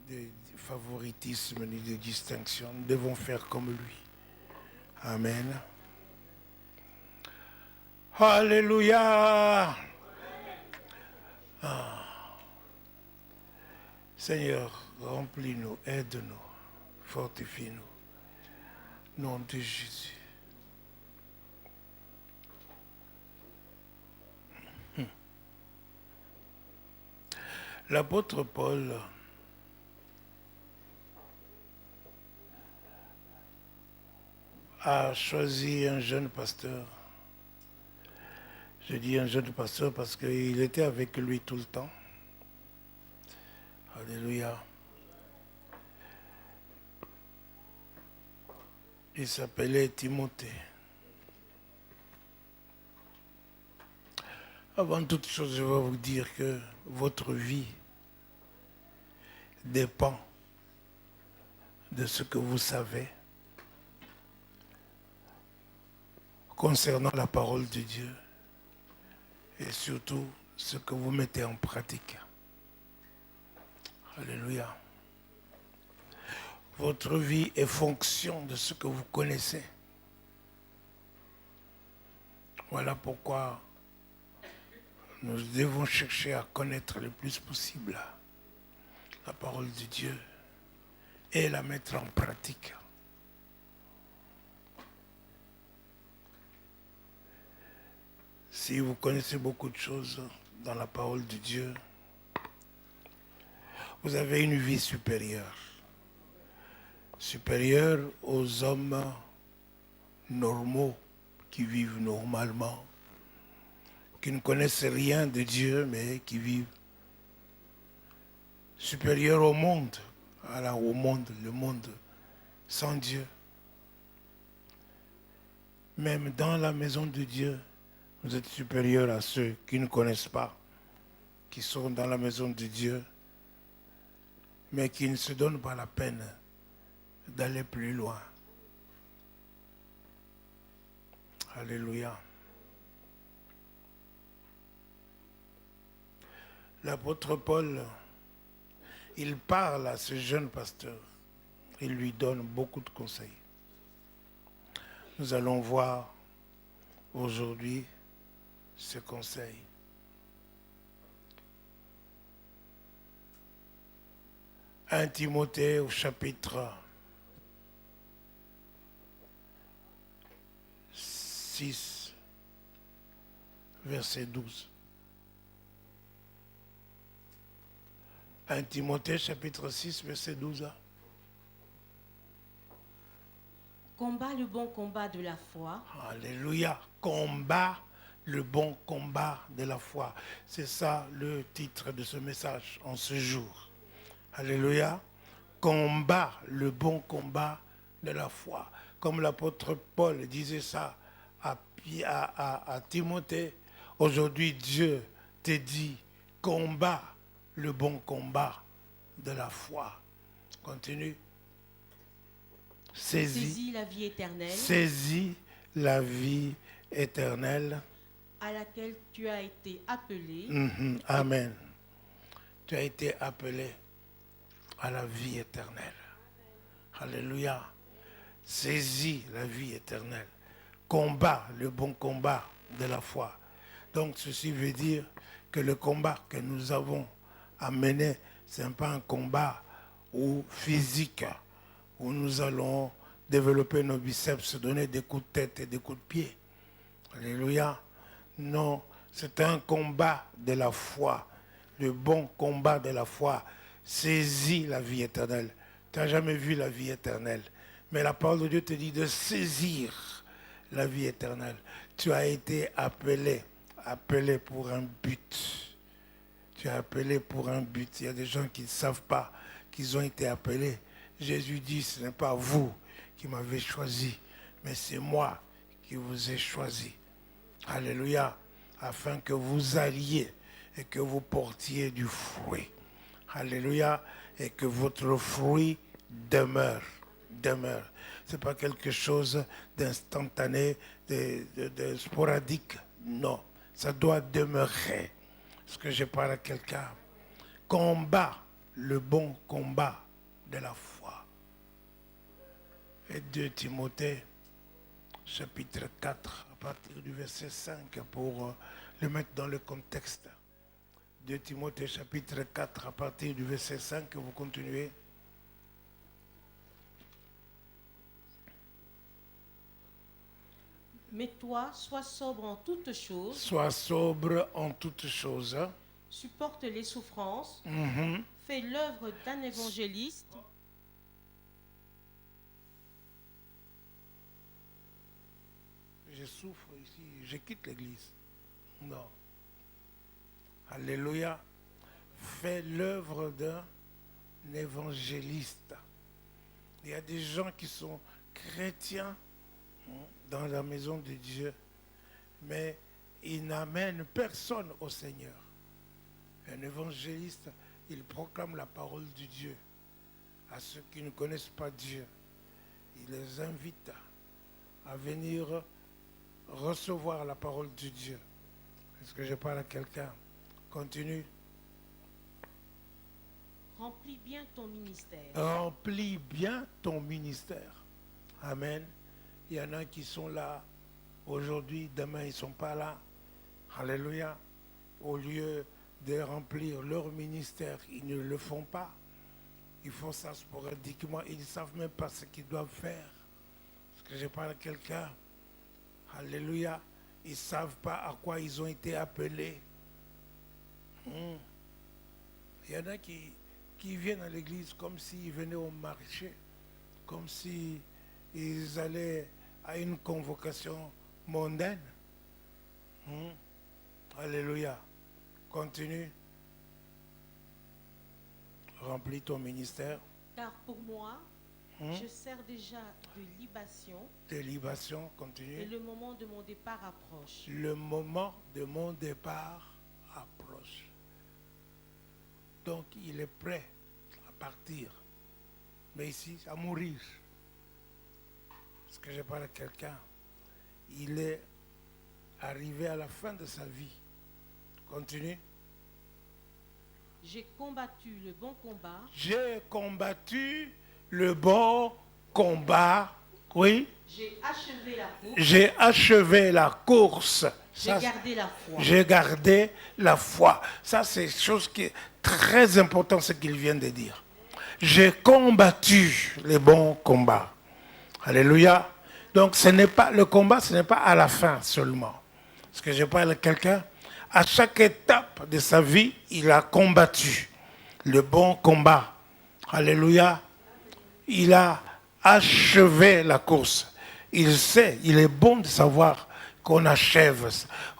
de favoritisme ni de distinction. Nous devons faire comme lui. Amen. Alléluia. Seigneur, remplis-nous, aide-nous, fortifie-nous. Nom de Jésus. L'apôtre Paul a choisi un jeune pasteur. Je dis un jeune pasteur parce qu'il était avec lui tout le temps. Alléluia. Il s'appelait Timothée. Avant toute chose, je vais vous dire que votre vie dépend de ce que vous savez concernant la parole de Dieu et surtout ce que vous mettez en pratique. Alléluia. Votre vie est fonction de ce que vous connaissez. Voilà pourquoi nous devons chercher à connaître le plus possible la parole de Dieu et la mettre en pratique. Si vous connaissez beaucoup de choses dans la parole de Dieu, vous avez une vie supérieure. Supérieure aux hommes normaux qui vivent normalement, qui ne connaissent rien de Dieu, mais qui vivent. Supérieure au monde, le monde sans Dieu. Même dans la maison de Dieu, vous êtes supérieur à ceux qui ne connaissent pas, qui sont dans la maison de Dieu, mais qui ne se donnent pas la peine d'aller plus loin. Alléluia. L'apôtre Paul, il parle à ce jeune pasteur. Il lui donne beaucoup de conseils. Nous allons voir aujourd'hui ces conseils. Un Timothée au chapitre 6, verset 12. 1 Timothée chapitre 6, verset 12. Combat le bon combat de la foi. Alléluia. Combat le bon combat de la foi. C'est ça le titre de ce message en ce jour. Alléluia. Combat le bon combat de la foi. Comme l'apôtre Paul disait ça à Timothée, aujourd'hui Dieu te dit, combat le bon combat de la foi. Continue. Saisis la vie éternelle. Saisis la vie éternelle. À laquelle tu as été appelé. Amen. Tu as été appelé à la vie éternelle. Alléluia. Saisis la vie éternelle. Combat le bon combat de la foi. Donc ceci veut dire que le combat que nous avons à mener, ce n'est pas un combat physique, où nous allons développer nos biceps, se donner des coups de tête et des coups de pied. Alléluia. Non, c'est un combat de la foi, le bon combat de la foi. Saisis la vie éternelle. Tu n'as jamais vu la vie éternelle, mais la parole de Dieu te dit de saisir la vie éternelle. Tu as été appelé pour un but. Tu es appelé pour un but. Il y a des gens qui ne savent pas qu'ils ont été appelés. Jésus dit, ce n'est pas vous qui m'avez choisi, mais c'est moi qui vous ai choisi. Alléluia. Afin que vous alliez et que vous portiez du fruit. Alléluia. Et que votre fruit demeure. Demeure. Ce n'est pas quelque chose d'instantané, de sporadique. Non. Ça doit demeurer. Est-ce que je parle à quelqu'un? Combat le bon combat de la foi. Et 2 Timothée, chapitre 4, à partir du verset 5, pour le mettre dans le contexte. 2 Timothée, chapitre 4, à partir du verset 5, vous continuez. Mais toi, sois sobre en toutes choses. Sois sobre en toutes choses. Supporte les souffrances. Mhm. Fais l'œuvre d'un évangéliste. Je souffre ici, je quitte l'église. Non. Alléluia. Fais l'œuvre d'un évangéliste. Il y a des gens qui sont chrétiens dans la maison de Dieu, mais ils n'amènent personne au Seigneur. Un évangéliste, il proclame la parole de Dieu à ceux qui ne connaissent pas Dieu. Il les invite à venir recevoir la parole de Dieu. Est-ce que je parle à quelqu'un? Continue. Remplis bien ton ministère. Remplis bien ton ministère. Amen. Il y en a qui sont là aujourd'hui, demain ils ne sont pas là. Alléluia. Au lieu de remplir leur ministère, ils ne le font pas. Ils font ça sporadiquement. Ils ne savent même pas ce qu'ils doivent faire. Est-ce que je parle à quelqu'un? Alléluia. Ils ne savent pas à quoi ils ont été appelés. Il y en a qui viennent à l'église comme s'ils venaient au marché, comme s'ils allaient à une convocation mondaine. Alléluia. Continue. Remplis ton ministère. Car pour moi, je sers déjà de libation. De libation, Et continue. le moment de mon départ approche. Le moment de mon départ approche. Donc il est prêt à partir. Mais ici, à mourir. Est-ce que je parle à quelqu'un? Il est arrivé à la fin de sa vie. Continue. J'ai combattu le bon combat. J'ai combattu le bon combat. Oui. J'ai achevé la course. J'ai achevé la course. J'ai gardé la foi. J'ai gardé la foi. Ça, c'est une chose qui est très importante, ce qu'il vient de dire. J'ai combattu les bons combats. Alléluia. Donc, ce n'est pas le combat, ce n'est pas à la fin seulement. Parce que je parle à quelqu'un, à chaque étape de sa vie, il a combattu le bon combat. Alléluia. Il a achevé la course. Il sait, il est bon de savoir qu'on achève,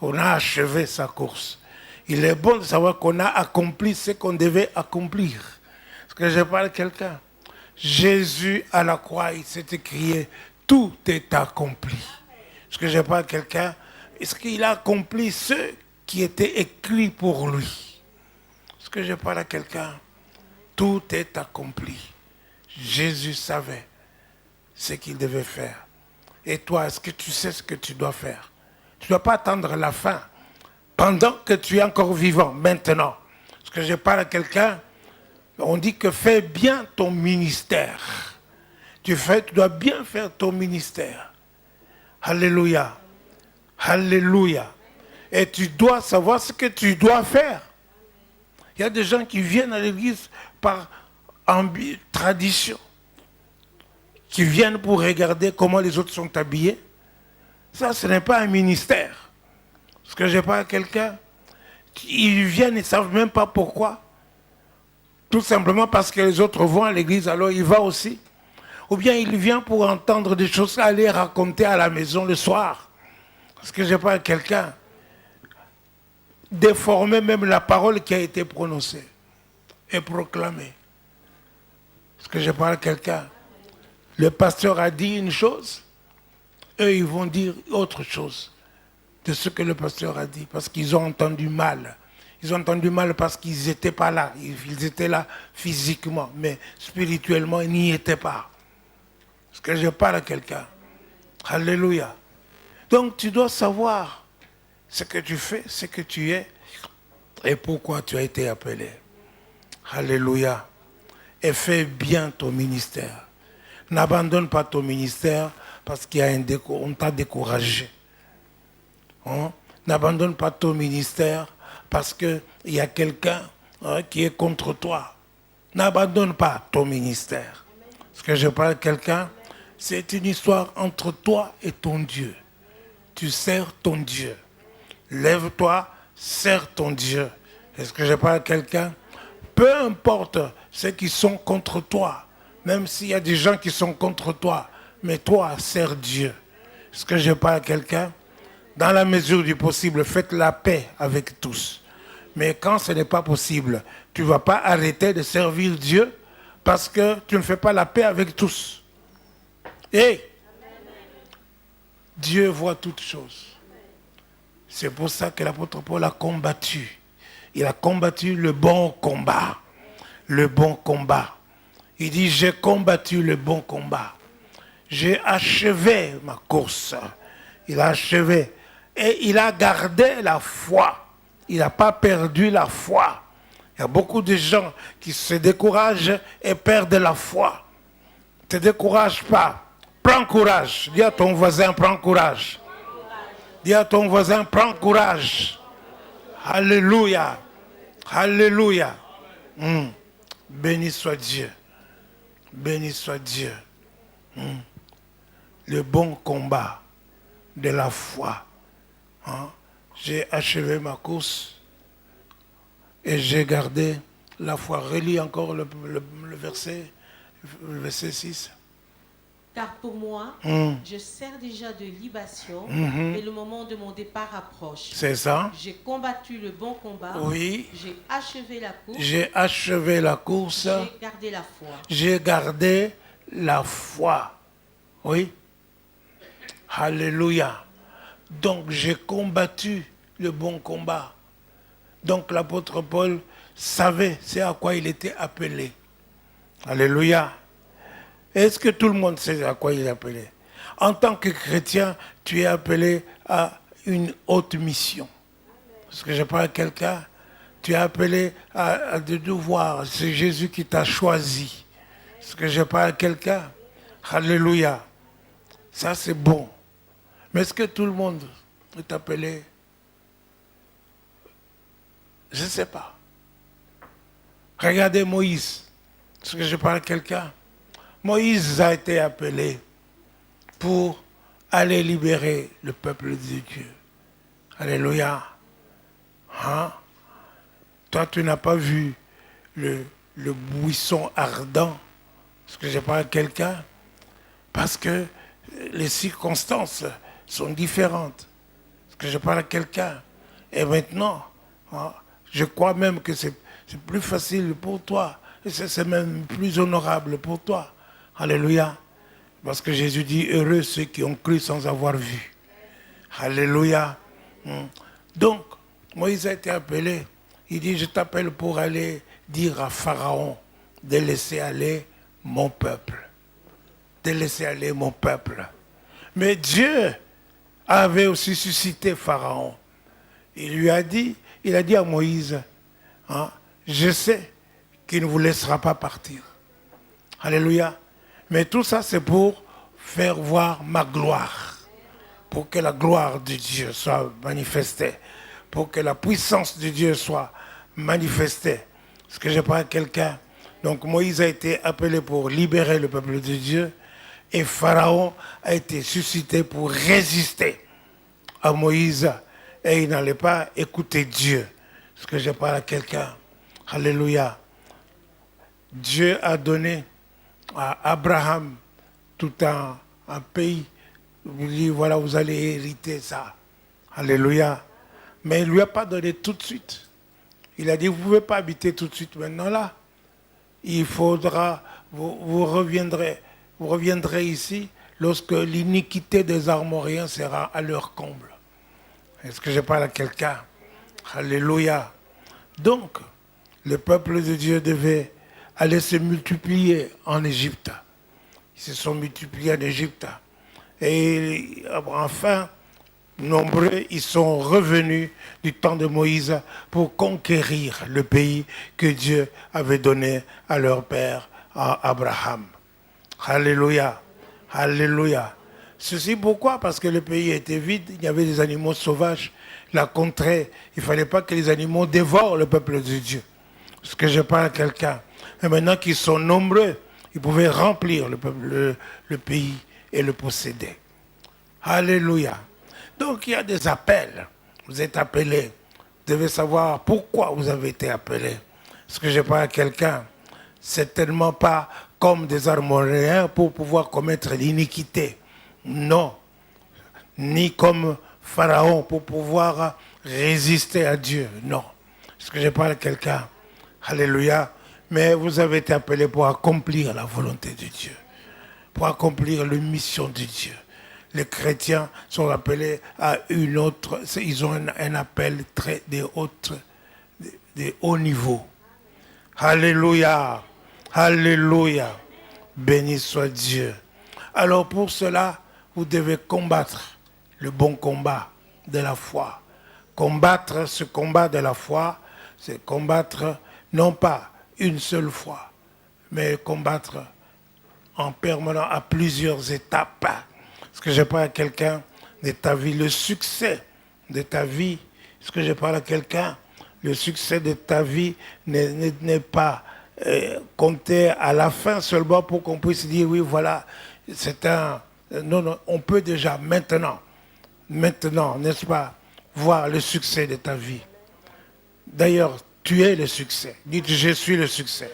on a achevé sa course. Il est bon de savoir qu'on a accompli ce qu'on devait accomplir. Est-ce que je parle à quelqu'un? Jésus à la croix, il s'est écrié, tout est accompli. Est-ce que je parle à quelqu'un? Est-ce qu'il a accompli ce qui était écrit pour lui? Est-ce que je parle à quelqu'un? Tout est accompli. Jésus savait ce qu'il devait faire. Et toi, est-ce que tu sais ce que tu dois faire? Tu ne dois pas attendre la fin. Pendant que tu es encore vivant, maintenant. Est-ce que je parle à quelqu'un? On dit que fais bien ton ministère. Tu dois bien faire ton ministère. Alléluia. Alléluia. Et tu dois savoir ce que tu dois faire. Il y a des gens qui viennent à l'église par tradition, qui viennent pour regarder comment les autres sont habillés. Ça, ce n'est pas un ministère. Parce que je n'ai pas quelqu'un, ils viennent, ils ne savent même pas pourquoi. Tout simplement parce que les autres vont à l'église, alors il va aussi. Ou bien il vient pour entendre des choses, aller raconter à la maison le soir. Parce que je n'ai pas quelqu'un, déformer même la parole qui a été prononcée et proclamée. Est-ce que je parle à quelqu'un? Le pasteur a dit une chose, eux ils vont dire autre chose de ce que le pasteur a dit, parce qu'ils ont entendu mal. Ils ont entendu mal parce qu'ils n'étaient pas là. Ils étaient là physiquement, mais spirituellement, ils n'y étaient pas. Est-ce que je parle à quelqu'un? Alléluia. Donc tu dois savoir ce que tu fais, ce que tu es, et pourquoi tu as été appelé. Alléluia. Et fais bien ton ministère. N'abandonne pas ton ministère parce qu'on t'a découragé. Hein? N'abandonne pas ton ministère parce qu'il y a quelqu'un qui est contre toi. N'abandonne pas ton ministère. Parce que je parle à quelqu'un, c'est une histoire entre toi et ton Dieu. Tu sers ton Dieu. Lève-toi, sers ton Dieu. Est-ce que je parle à quelqu'un? Peu importe ceux qui sont contre toi, même s'il y a des gens qui sont contre toi, mais toi, sers Dieu. Est-ce que je parle à quelqu'un? Dans la mesure du possible, faites la paix avec tous. Mais quand ce n'est pas possible, tu ne vas pas arrêter de servir Dieu parce que tu ne fais pas la paix avec tous. Et Dieu voit toutes choses. C'est pour ça que l'apôtre Paul a combattu. Il a combattu le bon combat. Le bon combat. Il dit, j'ai combattu le bon combat. J'ai achevé ma course. Il a achevé. Et il a gardé la foi. Il n'a pas perdu la foi. Il y a beaucoup de gens qui se découragent et perdent la foi. Ne te décourage pas. Prends courage. Dis à ton voisin, prends courage. Dis à ton voisin, prends courage. Alléluia. Alléluia. Béni soit Dieu. Béni soit Dieu. Le bon combat de la foi. J'ai achevé ma course et j'ai gardé la foi. Relis encore le verset 6. Car pour moi, je sers déjà de libation et le moment de mon départ approche. C'est ça. J'ai combattu le bon combat. Oui. J'ai achevé la course. J'ai achevé la course. J'ai gardé la foi. J'ai gardé la foi. Oui. Alléluia. Donc j'ai combattu le bon combat. Donc l'apôtre Paul savait c'est à quoi il était appelé. Alléluia. Est-ce que tout le monde sait à quoi il est appelé? En tant que chrétien, tu es appelé à une haute mission. Parce que je parle à quelqu'un, tu es appelé à des devoirs. C'est Jésus qui t'a choisi. Parce que je parle à quelqu'un, alléluia. Ça c'est bon. Mais est-ce que tout le monde est appelé? Je ne sais pas. Regardez Moïse. Est-ce que je parle à quelqu'un? Moïse a été appelé pour aller libérer le peuple de Dieu. Alléluia. Hein? Toi, tu n'as pas vu le buisson ardent. Est-ce que je parle à quelqu'un? Parce que les circonstances sont différentes. Est-ce que je parle à quelqu'un? Et maintenant, je crois même que c'est plus facile pour toi. Et c'est même plus honorable pour toi. Alléluia. Parce que Jésus dit, heureux ceux qui ont cru sans avoir vu. Alléluia. Donc, Moïse a été appelé. Il dit, je t'appelle pour aller dire à Pharaon de laisser aller mon peuple. De laisser aller mon peuple. Mais Dieu avait aussi suscité Pharaon. Il a dit à Moïse, je sais qu'il ne vous laissera pas partir. Alléluia. Mais tout ça, c'est pour faire voir ma gloire. Pour que la gloire de Dieu soit manifestée. Pour que la puissance de Dieu soit manifestée. Est-ce que je parle à quelqu'un? Donc Moïse a été appelé pour libérer le peuple de Dieu. Et Pharaon a été suscité pour résister à Moïse. Et il n'allait pas écouter Dieu. Est-ce que je parle à quelqu'un? Alléluia. Dieu a donné à Abraham tout un pays. Il lui dit, voilà, vous allez hériter ça. Alléluia. Mais il ne lui a pas donné tout de suite. Il a dit, vous ne pouvez pas habiter tout de suite maintenant là. Il faudra, vous reviendrez ici lorsque l'iniquité des Armoriens sera à leur comble. Est-ce que je parle à quelqu'un? Alléluia. Donc, le peuple de Dieu devait aller se multiplier en Égypte. Ils se sont multipliés en Égypte. Et enfin, nombreux, ils sont revenus du temps de Moïse pour conquérir le pays que Dieu avait donné à leur père, à Abraham. Alléluia. Alléluia. Ceci pourquoi? Parce que le pays était vide, il y avait des animaux sauvages. La contrée, il ne fallait pas que les animaux dévorent le peuple de Dieu. Parce que je parle à quelqu'un. Et maintenant qu'ils sont nombreux, ils pouvaient remplir le pays et le posséder. Alléluia. Donc il y a des appels. Vous êtes appelés. Vous devez savoir pourquoi vous avez été appelés. Parce que je parle à quelqu'un. C'est tellement pas comme des armouriens pour pouvoir commettre l'iniquité. Non. Ni comme Pharaon pour pouvoir résister à Dieu. Non. Parce que je parle à quelqu'un. Alléluia. Mais vous avez été appelés pour accomplir la volonté de Dieu. Pour accomplir la mission de Dieu. Les chrétiens sont appelés à une autre, ils ont un appel de haut niveau. Alléluia, alléluia, béni soit Dieu. Alors pour cela, vous devez combattre le bon combat de la foi. Combattre ce combat de la foi, c'est combattre non pas une seule fois, mais combattre en permanent à plusieurs étapes. Est-ce que je parle à quelqu'un de ta vie, le succès de ta vie? Est-ce que je parle à quelqu'un? Le succès de ta vie n'est pas compté à la fin seulement pour qu'on puisse dire oui, voilà, c'est un... Non, non, on peut déjà maintenant, n'est-ce pas, voir le succès de ta vie. D'ailleurs, tu es le succès. Dites, je suis le succès.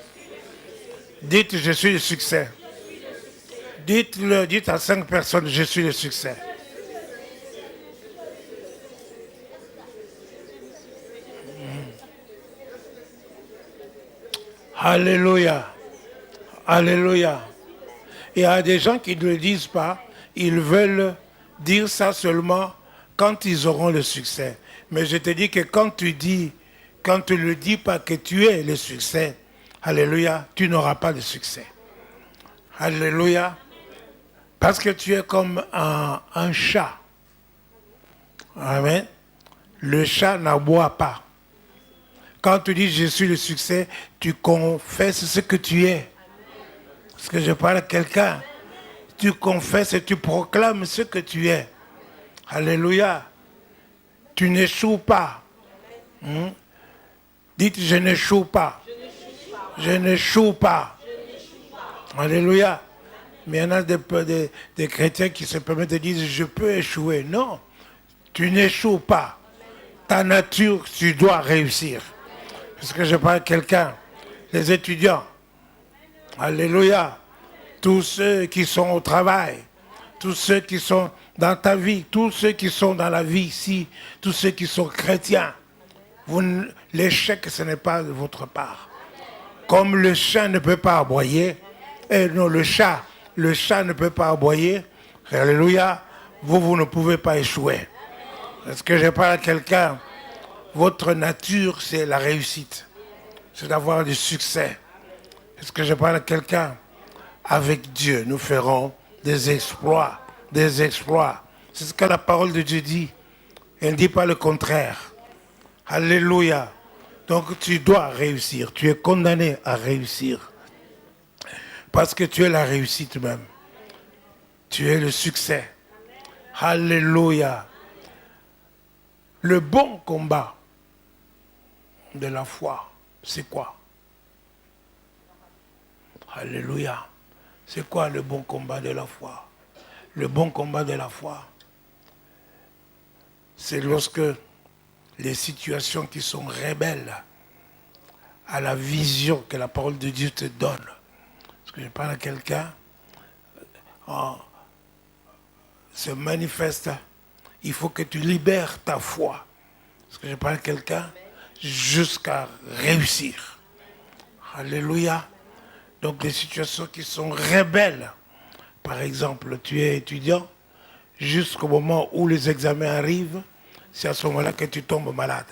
Dites, je suis le succès. Dites à 5 personnes, je suis le succès. Alléluia. Alléluia. Il y a des gens qui ne le disent pas, ils veulent dire ça seulement quand ils auront le succès. Mais je te dis que quand tu ne le dis pas que tu es le succès, alléluia, tu n'auras pas de succès. Alléluia. Parce que tu es comme un chat. Amen. Le chat n'aboie pas. Quand tu dis je suis le succès, tu confesses ce que tu es. Parce que je parle à quelqu'un. Tu confesses et tu proclames ce que tu es. Alléluia. Tu n'échoues pas. Dites je n'échoue pas. Je n'échoue pas. Alléluia. Mais il y en a des chrétiens qui se permettent de dire je peux échouer. Non, tu n'échoues pas. Ta nature, tu dois réussir. Parce que je parle à quelqu'un, les étudiants, alléluia, tous ceux qui sont au travail, tous ceux qui sont dans ta vie, tous ceux qui sont dans la vie ici, tous ceux qui sont chrétiens, l'échec, ce n'est pas de votre part. Comme le chat ne peut pas aboyer, non, le chat ne peut pas aboyer, alléluia, vous ne pouvez pas échouer. Est-ce que je parle à quelqu'un? Votre nature, c'est la réussite. C'est d'avoir du succès. Est-ce que je parle à quelqu'un? Avec Dieu, nous ferons des exploits. Des exploits. C'est ce que la parole de Dieu dit. Elle ne dit pas le contraire. Alléluia. Donc tu dois réussir. Tu es condamné à réussir. Parce que tu es la réussite même. Tu es le succès. Alléluia. Le bon combat de la foi, c'est quoi? Alléluia. C'est quoi le bon combat de la foi? Le bon combat de la foi, c'est lorsque les situations qui sont rebelles à la vision que la parole de Dieu te donne. Parce que je parle à quelqu'un, se manifeste, il faut que tu libères ta foi. Parce que je parle à quelqu'un, jusqu'à réussir. Alléluia. Donc des situations qui sont rebelles. Par exemple, tu es étudiant, jusqu'au moment où les examens arrivent, c'est à ce moment-là que tu tombes malade.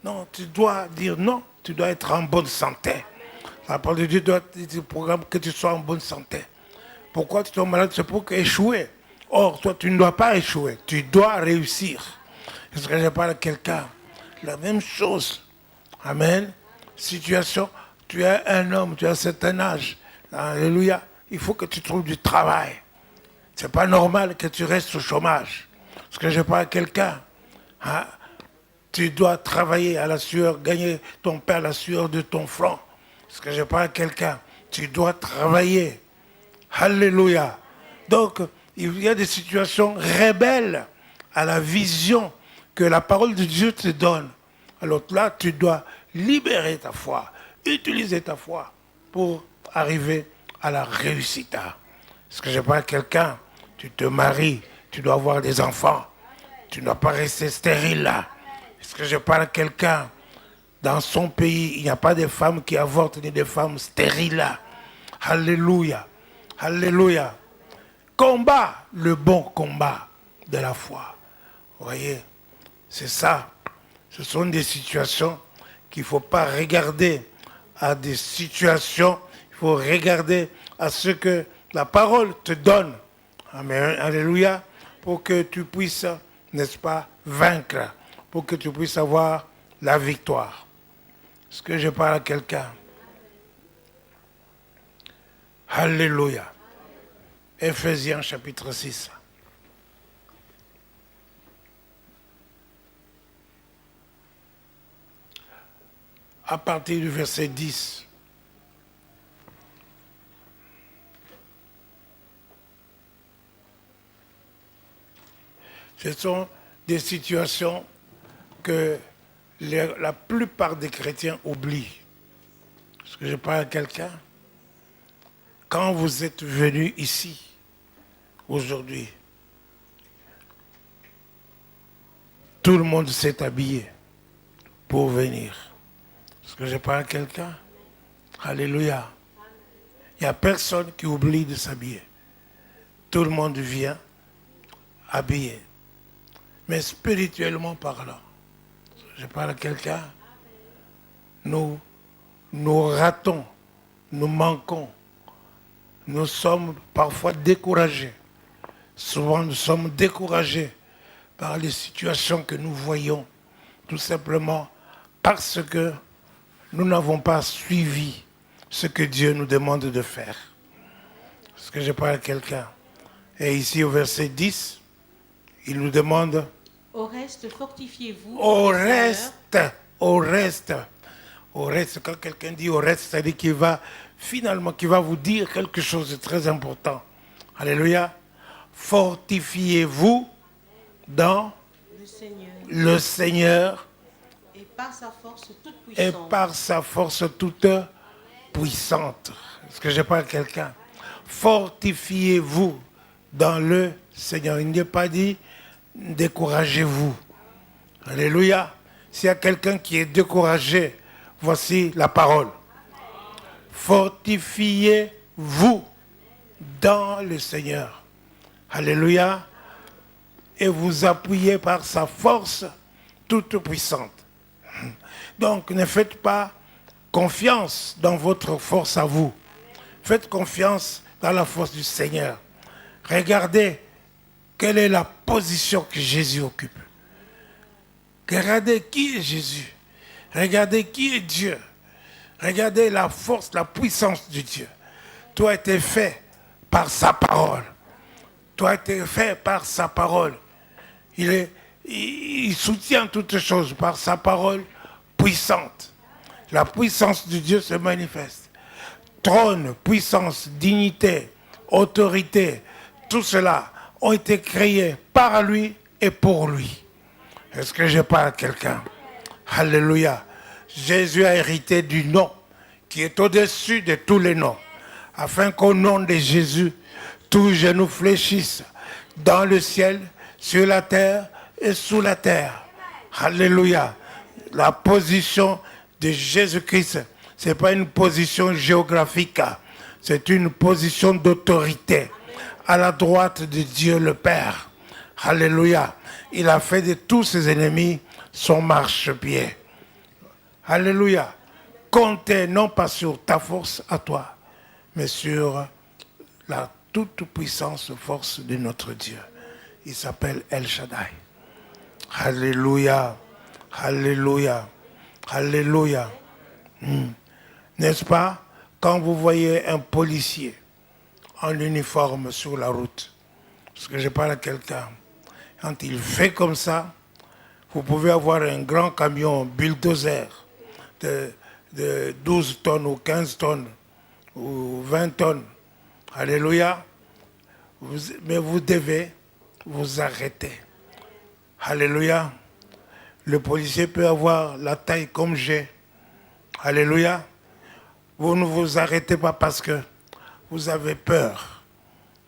Non, tu dois dire non, tu dois être en bonne santé. La parole de Dieu doit dire programme que tu sois en bonne santé. Pourquoi tu tombes malade? C'est pour échouer. Or, toi, tu ne dois pas échouer. Tu dois réussir. Est-ce que je parle à quelqu'un? La même chose. Amen. Situation, tu es un homme, tu as un certain âge. Alléluia. Il faut que tu trouves du travail. Ce n'est pas normal que tu restes au chômage. Est-ce que je parle à quelqu'un? Hein? Tu dois travailler à la sueur, gagner ton pain à la sueur de ton front. Est-ce que je parle à quelqu'un? Tu dois travailler. Alléluia. Donc, il y a des situations rebelles à la vision que la parole de Dieu te donne. Alors là, tu dois libérer ta foi, utiliser ta foi pour arriver à la réussite. Est-ce que je parle à quelqu'un? Tu te maries, tu dois avoir des enfants. Tu ne dois pas rester stérile là. Est-ce que je parle à quelqu'un? Dans son pays, il n'y a pas de femmes qui avortent ni de femmes stériles là. Alléluia. Alléluia. Combat le bon combat de la foi. Vous voyez, c'est ça. Ce sont des situations qu'il ne faut pas regarder à des situations. Il faut regarder à ce que la parole te donne. Amen. Alléluia. Pour que tu puisses, n'est-ce pas, vaincre. Pour que tu puisses avoir la victoire. Est-ce que je parle à quelqu'un? Alléluia. Ephésiens chapitre 6. À partir du verset 10. Ce sont des situations que la plupart des chrétiens oublient. Est-ce que je parle à quelqu'un? Quand vous êtes venu ici, aujourd'hui, tout le monde s'est habillé pour venir. Est-ce que je parle à quelqu'un? Alléluia. Il n'y a personne qui oublie de s'habiller. Tout le monde vient habillé. Mais spirituellement parlant, je parle à quelqu'un, nous ratons, nous manquons. Nous sommes parfois découragés. Souvent, nous sommes découragés par les situations que nous voyons, tout simplement parce que nous n'avons pas suivi ce que Dieu nous demande de faire. Est-ce que je parle à quelqu'un? Et ici, au verset 10, il nous demande... Au reste, fortifiez-vous. Au reste, quand quelqu'un dit au reste, c'est-à-dire qu'il va vous dire quelque chose de très important. Alléluia. Fortifiez-vous dans le Seigneur et par sa force toute puissante. Et par sa force toute puissante. Est-ce que je parle à quelqu'un? Fortifiez-vous dans le Seigneur. Il n'est pas dit découragez-vous. Alléluia. S'il y a quelqu'un qui est découragé, voici la parole. Fortifiez-vous dans le Seigneur. Alléluia. Et vous appuyez par sa force toute puissante. Donc ne faites pas confiance dans votre force à vous. Faites confiance dans la force du Seigneur. Regardez quelle est la position que Jésus occupe. Regardez qui est Jésus. Regardez qui est Dieu. Regardez la force, la puissance de Dieu. Tout a été fait par sa parole. Tout a été fait par sa parole. Il soutient toutes choses par sa parole puissante. La puissance de Dieu se manifeste. Trône, puissance, dignité, autorité, tout cela ont été créés par lui et pour lui. Est-ce que je parle à quelqu'un? Alléluia. Jésus a hérité du nom qui est au-dessus de tous les noms, afin qu'au nom de Jésus, tous genoux fléchissent dans le ciel, sur la terre et sous la terre. Alléluia. La position de Jésus-Christ, ce n'est pas une position géographique, c'est une position d'autorité à la droite de Dieu le Père. Alléluia. Il a fait de tous ses ennemis son marchepied. Alléluia. Comptez non pas sur ta force à toi, mais sur toute puissance, force de notre Dieu. Il s'appelle El Shaddai. Alléluia. Alléluia. Alléluia. N'est-ce pas? Quand vous voyez un policier en uniforme sur la route, parce que je parle à quelqu'un, quand il fait comme ça, vous pouvez avoir un grand camion bulldozer de 12 tonnes ou 15 tonnes ou 20 tonnes. Alléluia. Mais vous devez vous arrêter. Alléluia. Le policier peut avoir la taille comme j'ai. Alléluia. Vous ne vous arrêtez pas parce que vous avez peur.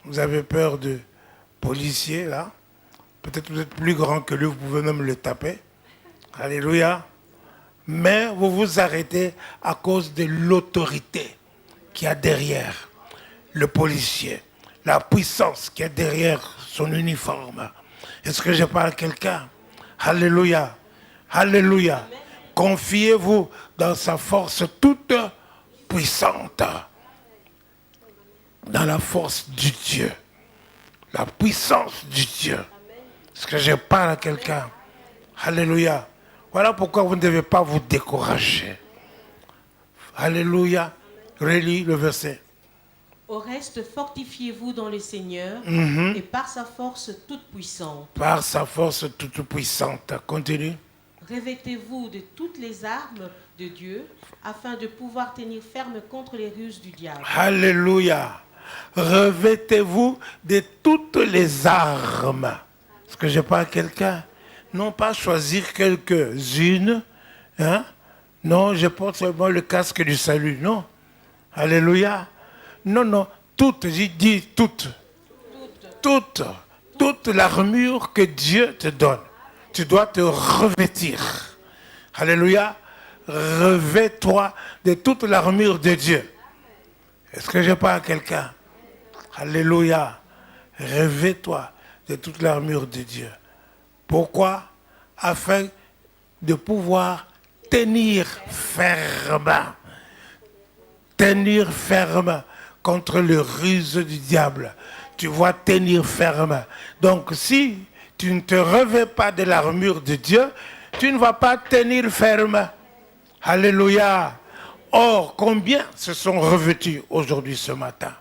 Vous avez peur de policier, là. Peut-être vous êtes plus grand que lui, vous pouvez même le taper. Alléluia. Mais vous vous arrêtez à cause de l'autorité qu'il y a derrière le policier. La puissance qu'il y a derrière son uniforme. Est-ce que je parle à quelqu'un? Alléluia. Alléluia. Confiez-vous dans sa force toute puissante. Dans la force du Dieu. La puissance du Dieu. Est-ce que je parle à quelqu'un? Alléluia. Voilà pourquoi vous ne devez pas vous décourager. Alléluia. Relis le verset. Au reste, fortifiez-vous dans le Seigneur et par sa force toute puissante. Par sa force toute puissante. Continue. Revêtez-vous de toutes les armes de Dieu afin de pouvoir tenir ferme contre les ruses du diable. Alléluia. Revêtez-vous de toutes les armes. Est-ce que je parle à quelqu'un? Non pas choisir quelques-unes. Hein? Non, je porte seulement le casque du salut. Non. Alléluia. Non, non. Toutes, j'ai dit toutes. Toute l'armure que Dieu te donne. Tu dois te revêtir. Alléluia. Revêt-toi de toute l'armure de Dieu. Est-ce que je parle à quelqu'un? Alléluia. Revêt-toi de toute l'armure de Dieu. Pourquoi? Afin de pouvoir tenir ferme. Tenir ferme contre le ruse du diable. Tu vois, tenir ferme. Donc si tu ne te revêts pas de l'armure de Dieu, tu ne vas pas tenir ferme. Alléluia. Or, combien se sont revêtus aujourd'hui, ce matin,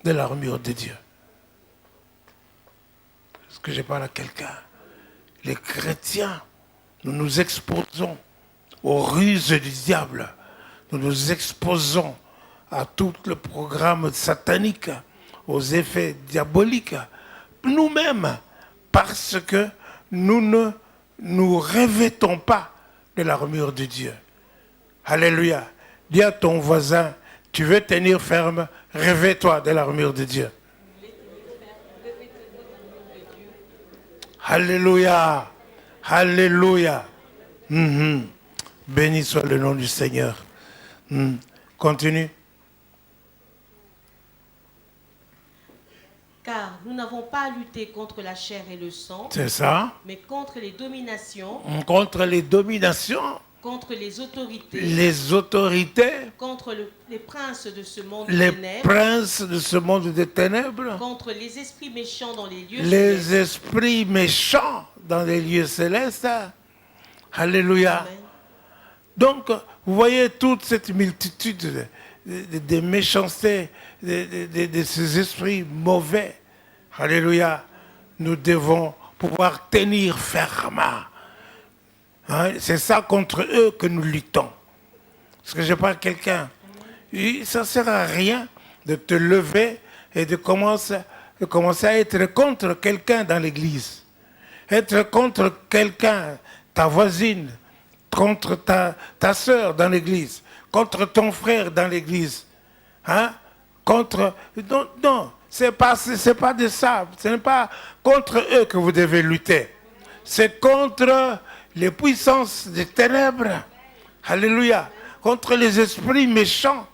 de l'armure de Dieu? Est-ce que je parle à quelqu'un? Les chrétiens, nous nous exposons aux ruses du diable. Nous nous exposons à tout le programme satanique, aux effets diaboliques. Nous-mêmes, parce que nous ne nous revêtons pas de l'armure de Dieu. Alléluia. Dis à ton voisin, tu veux tenir ferme, revêt-toi de l'armure de Dieu. Alléluia. Alléluia. Béni soit le nom du Seigneur. Continue. Car nous n'avons pas à lutter contre la chair et le sang, C'est ça. mais contre les dominations, Contre les dominations, contre les autorités, les autorités, contre les princes de ce monde de les ténèbres, princes de ce monde des ténèbres, contre les esprits méchants dans les lieux les célestes. esprits méchants dans les lieux célestes. Alléluia. Amen. Donc, vous voyez toute cette multitude de méchancetés, de ces esprits mauvais. Alléluia. Nous devons pouvoir tenir ferme. Hein? C'est ça contre eux que nous luttons. Parce que je parle à quelqu'un. Ça ne sert à rien de te lever et de commencer à être contre quelqu'un dans l'église. Être contre quelqu'un, ta voisine, contre ta soeur dans l'église, contre ton frère dans l'église. Hein? Non, c'est pas de ça. Ce n'est pas contre eux que vous devez lutter. C'est contre les puissances des ténèbres. Alléluia. Contre les esprits méchants.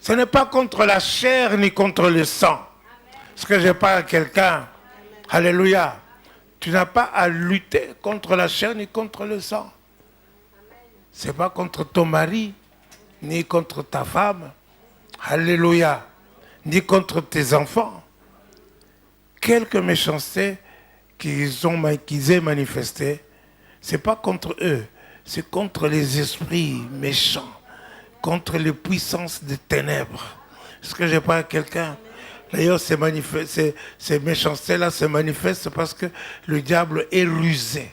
Ce n'est pas contre la chair ni contre le sang. Est-ce que je parle à quelqu'un? Alléluia. Tu n'as pas à lutter contre la chair ni contre le sang. Ce n'est pas contre ton mari, ni contre ta femme. Alléluia. Ni contre tes enfants. quelques méchancetés qu'ils aient manifestées, ce n'est pas contre eux, c'est contre les esprits méchants, contre les puissances des ténèbres. Est-ce que j'ai pas quelqu'un? D'ailleurs, ces méchancetés-là se manifestent parce que le diable est rusé.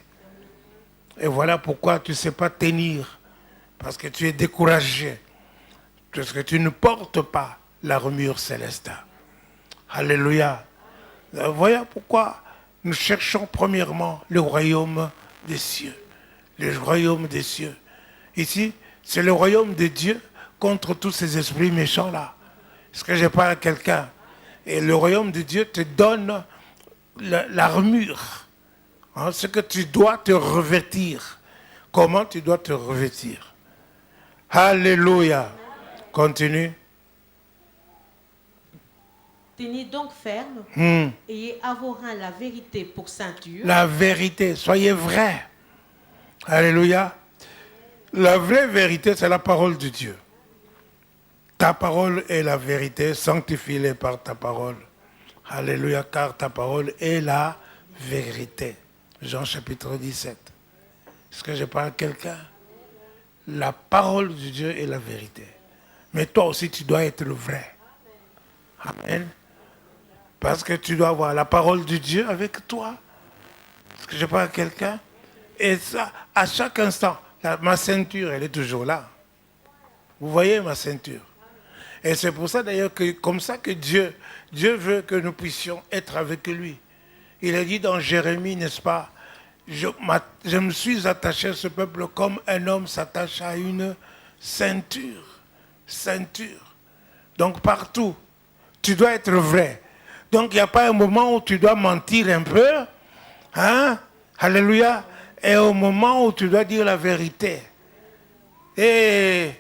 Et voilà pourquoi tu ne sais pas tenir. Parce que tu es découragé. Parce que tu ne portes pas l'armure céleste. Alléluia. Voilà pourquoi nous cherchons premièrement le royaume des cieux. Le royaume des cieux. Ici, c'est le royaume de Dieu contre tous ces esprits méchants-là. Est-ce que je parle à quelqu'un? Et le royaume de Dieu te donne l'armure. Hein, ce que tu dois te revêtir. Comment tu dois te revêtir? Alléluia. Continue. Tenez donc ferme, ayez à vos reins la vérité pour ceinture. La vérité, soyez vrai. Alléluia. La vraie vérité, c'est la parole de Dieu. Ta parole est la vérité, sanctifie-les par ta parole. Alléluia, car ta parole est la vérité. Jean chapitre 17. Est-ce que je parle à quelqu'un? La parole de Dieu est la vérité. Mais toi aussi, tu dois être le vrai. Amen. Parce que tu dois avoir la parole de Dieu avec toi. Est-ce que je parle à quelqu'un? Et ça, à chaque instant, ma ceinture, elle est toujours là. Vous voyez ma ceinture? Et c'est pour ça d'ailleurs que, comme ça que Dieu veut que nous puissions être avec lui. Il a dit dans Jérémie, n'est-ce pas? Je me suis attaché à ce peuple comme un homme s'attache à une ceinture. Ceinture. Donc partout, tu dois être vrai. Donc il n'y a pas un moment où tu dois mentir un peu. Hein? Alléluia. Et au moment où tu dois dire la vérité. Et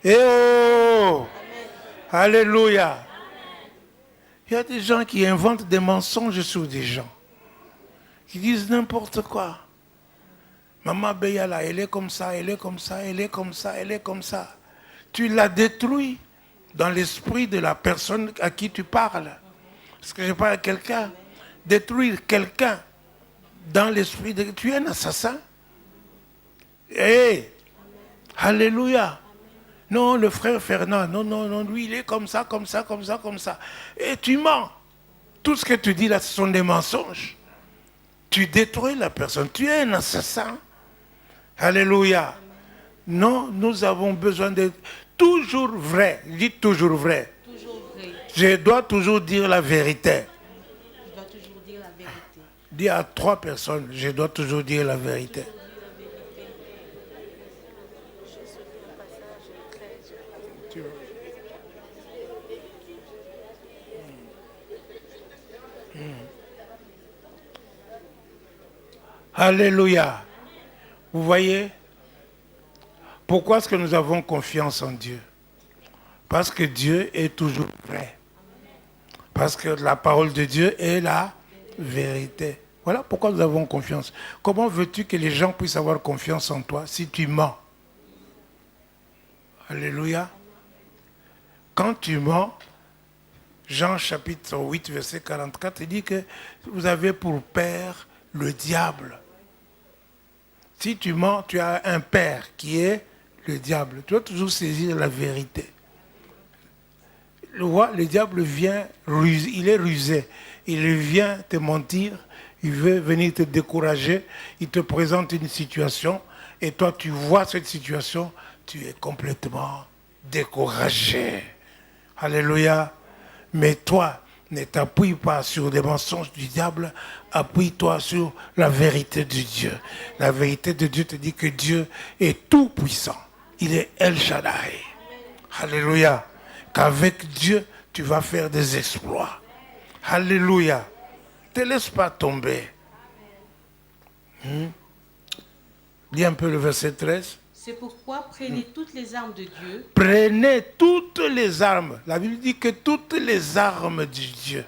oh! Alléluia. Il y a des gens qui inventent des mensonges sur des gens. Qui disent n'importe quoi. Maman Beyala, elle est comme ça, elle est comme ça, elle est comme ça, elle est comme ça. Tu l'as détruit dans l'esprit de la personne à qui tu parles. Est-ce que je parle à quelqu'un? Détruire quelqu'un dans l'esprit de... Tu es un assassin. Hey! Alléluia. Non, le frère Fernand, non, lui, il est comme ça, comme ça, comme ça, comme ça. Et tu mens. Tout ce que tu dis là, ce sont des mensonges. Tu détruis la personne. Tu es un assassin. Alléluia. Non, nous avons besoin d'être toujours vrai. Dites toujours vrai. Toujours vrai. Je dois toujours dire la vérité. Je dois toujours dire la vérité. Dis à 3 personnes, je dois toujours dire la vérité. Alléluia. Vous voyez? Pourquoi est-ce que nous avons confiance en Dieu? Parce que Dieu est toujours vrai. Parce que la parole de Dieu est la vérité. Voilà pourquoi nous avons confiance. Comment veux-tu que les gens puissent avoir confiance en toi si tu mens? Alléluia. Quand tu mens, Jean chapitre 8, verset 44, il dit que vous avez pour père le diable. Si tu mens, tu as un père qui est le diable. Tu dois toujours saisir la vérité. Le diable vient, il est rusé. Il vient te mentir, il veut venir te décourager, il te présente une situation et toi tu vois cette situation, tu es complètement découragé. Alléluia. Mais toi, ne t'appuie pas sur des mensonges du diable, appuie-toi sur la vérité de Dieu. La vérité de Dieu te dit que Dieu est tout puissant. Il est El Shaddai. Alléluia. Qu'avec Dieu, tu vas faire des exploits. Alléluia. Ne te laisse pas tomber. Lis un peu le verset 13. C'est pourquoi prenez toutes les armes de Dieu. Prenez toutes les armes. La Bible dit que toutes les armes de Dieu.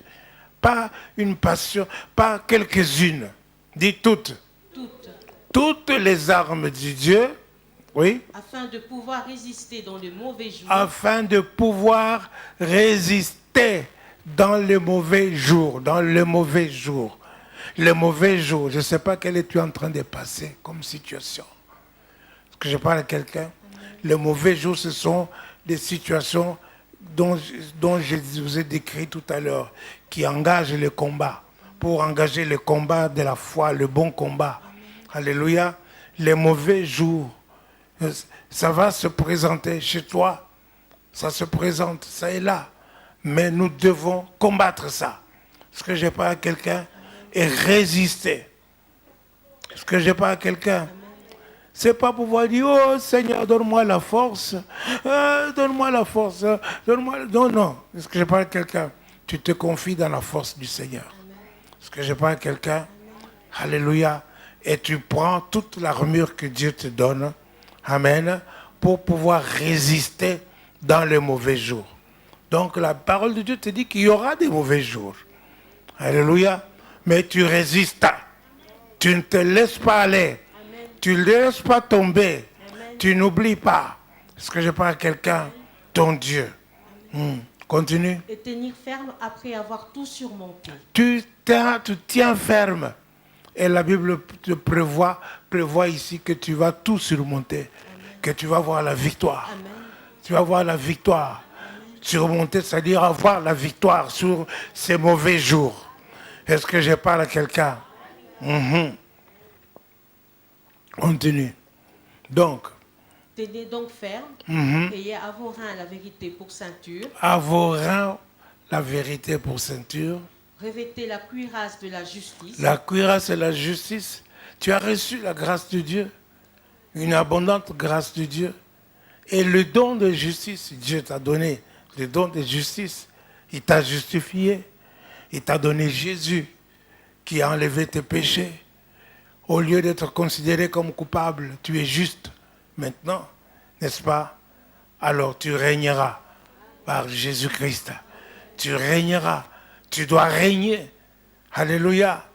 Pas une passion, pas quelques-unes. Dis toutes. Toutes. Toutes les armes de Dieu. Oui. Afin de pouvoir résister dans le mauvais jour. Afin de pouvoir résister dans les mauvais jours, dans les mauvais jours. Les mauvais jours, je ne sais pas quel es-tu en train de passer comme situation. Est-ce que je parle à quelqu'un? Les mauvais jours, ce sont des situations dont je vous ai décrit tout à l'heure, qui engagent le combat, pour engager le combat de la foi, le bon combat. Alléluia. Les mauvais jours, ça va se présenter chez toi, ça se présente, ça est là. Mais nous devons combattre ça. Est-ce que je parle à quelqu'un? Et résister. Est-ce que je parle à quelqu'un? C'est pas pouvoir dire, oh Seigneur, donne-moi la force, donne-moi la force, donne-moi... Non, non. Est-ce que je parle à quelqu'un? Tu te confies dans la force du Seigneur. Est-ce que je parle à quelqu'un? Alléluia. Et tu prends toute l'armure que Dieu te donne, amen, pour pouvoir résister dans les mauvais jours. Donc la parole de Dieu te dit qu'il y aura des mauvais jours. Alléluia. Mais tu résistes. Tu ne te laisses pas aller. Amen. Tu ne laisses pas tomber. Amen. Tu n'oublies pas. Est-ce que je parle à quelqu'un? Ton Dieu. Continue. Et tenir ferme après avoir tout surmonté. Tu tiens ferme. Et la Bible te prévoit ici que tu vas tout surmonter. Amen. Que tu vas avoir la victoire. Amen. Tu vas avoir la victoire. Amen. Surmonter, c'est-à-dire avoir la victoire sur ces mauvais jours. Est-ce que je parle à quelqu'un? Continue. Donc. Tenez donc ferme. Ayez à vos reins la vérité pour ceinture. À vos reins la vérité pour ceinture. Revêtez la cuirasse de la justice. La cuirasse et la justice. Tu as reçu la grâce de Dieu. Une abondante grâce de Dieu. Et le don de justice, Dieu t'a donné le don de justice. Il t'a justifié. Il t'a donné Jésus qui a enlevé tes péchés. Au lieu d'être considéré comme coupable, tu es juste maintenant, n'est-ce pas? Alors tu régneras par Jésus-Christ. Tu régneras. Tu dois régner. Alléluia.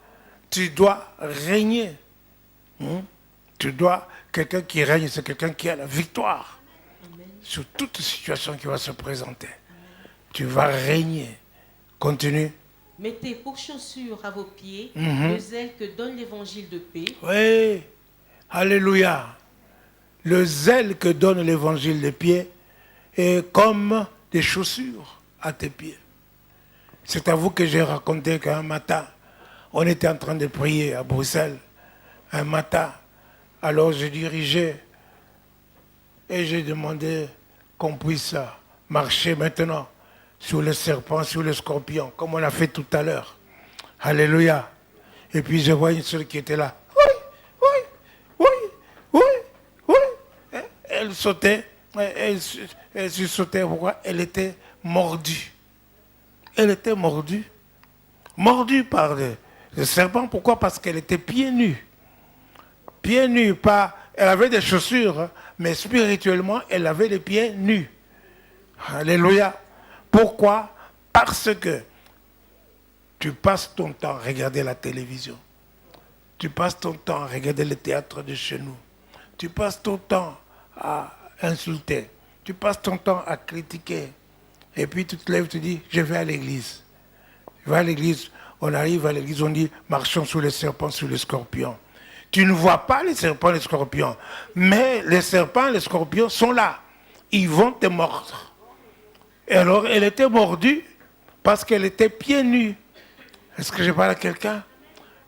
Tu dois régner. Tu dois... Quelqu'un qui règne, c'est quelqu'un qui a la victoire. Amen. Sur toute situation qui va se présenter. Amen. Tu vas régner. Continue. Mettez pour chaussure à vos pieds le zèle que donne l'évangile de paix. Oui. Alléluia. Le zèle que donne l'évangile de paix est comme des chaussures à tes pieds. C'est à vous que j'ai raconté qu'un matin, on était en train de prier à Bruxelles. Un matin, alors je dirigeais et j'ai demandé qu'on puisse marcher maintenant sur le serpent, sur le scorpion, comme on a fait tout à l'heure. Alléluia. Et puis je vois une seule qui était là. Oui. Elle sautait. Elle se sautait. Pourquoi? Elle était mordue. Elle était mordue. Mordue par le serpent. Pourquoi? Parce qu'elle était pieds nus. Pieds nus, pas... Elle avait des chaussures, mais spirituellement, elle avait les pieds nus. Alléluia. Pourquoi? Parce que tu passes ton temps à regarder la télévision. Tu passes ton temps à regarder le théâtre de chez nous. Tu passes ton temps à insulter. Tu passes ton temps à critiquer. Et puis tu te lèves, tu dis, je vais à l'église. Je vais à l'église. On arrive à l'église, on dit, marchons sous les serpents, sous les scorpions. Tu ne vois pas les serpents, les scorpions. Mais les serpents, les scorpions sont là. Ils vont te mordre. Et alors, elle était mordue parce qu'elle était pieds nus. Est-ce que je parle à quelqu'un?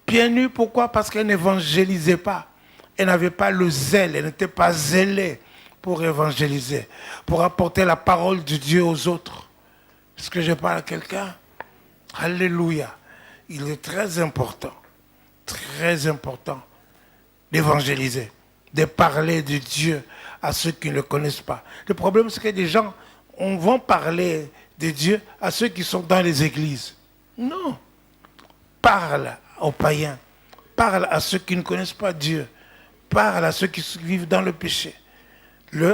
Pieds nus, pourquoi? Parce qu'elle n'évangélisait pas. Elle n'avait pas le zèle, elle n'était pas zélée pour évangéliser, pour apporter la parole de Dieu aux autres. Est-ce que je parle à quelqu'un? Alléluia. Il est très important d'évangéliser, de parler de Dieu à ceux qui ne le connaissent pas. Le problème, c'est que des gens vont parler de Dieu à ceux qui sont dans les églises. Non. Parle aux païens. Parle à ceux qui ne connaissent pas Dieu. Parle à ceux qui vivent dans le péché.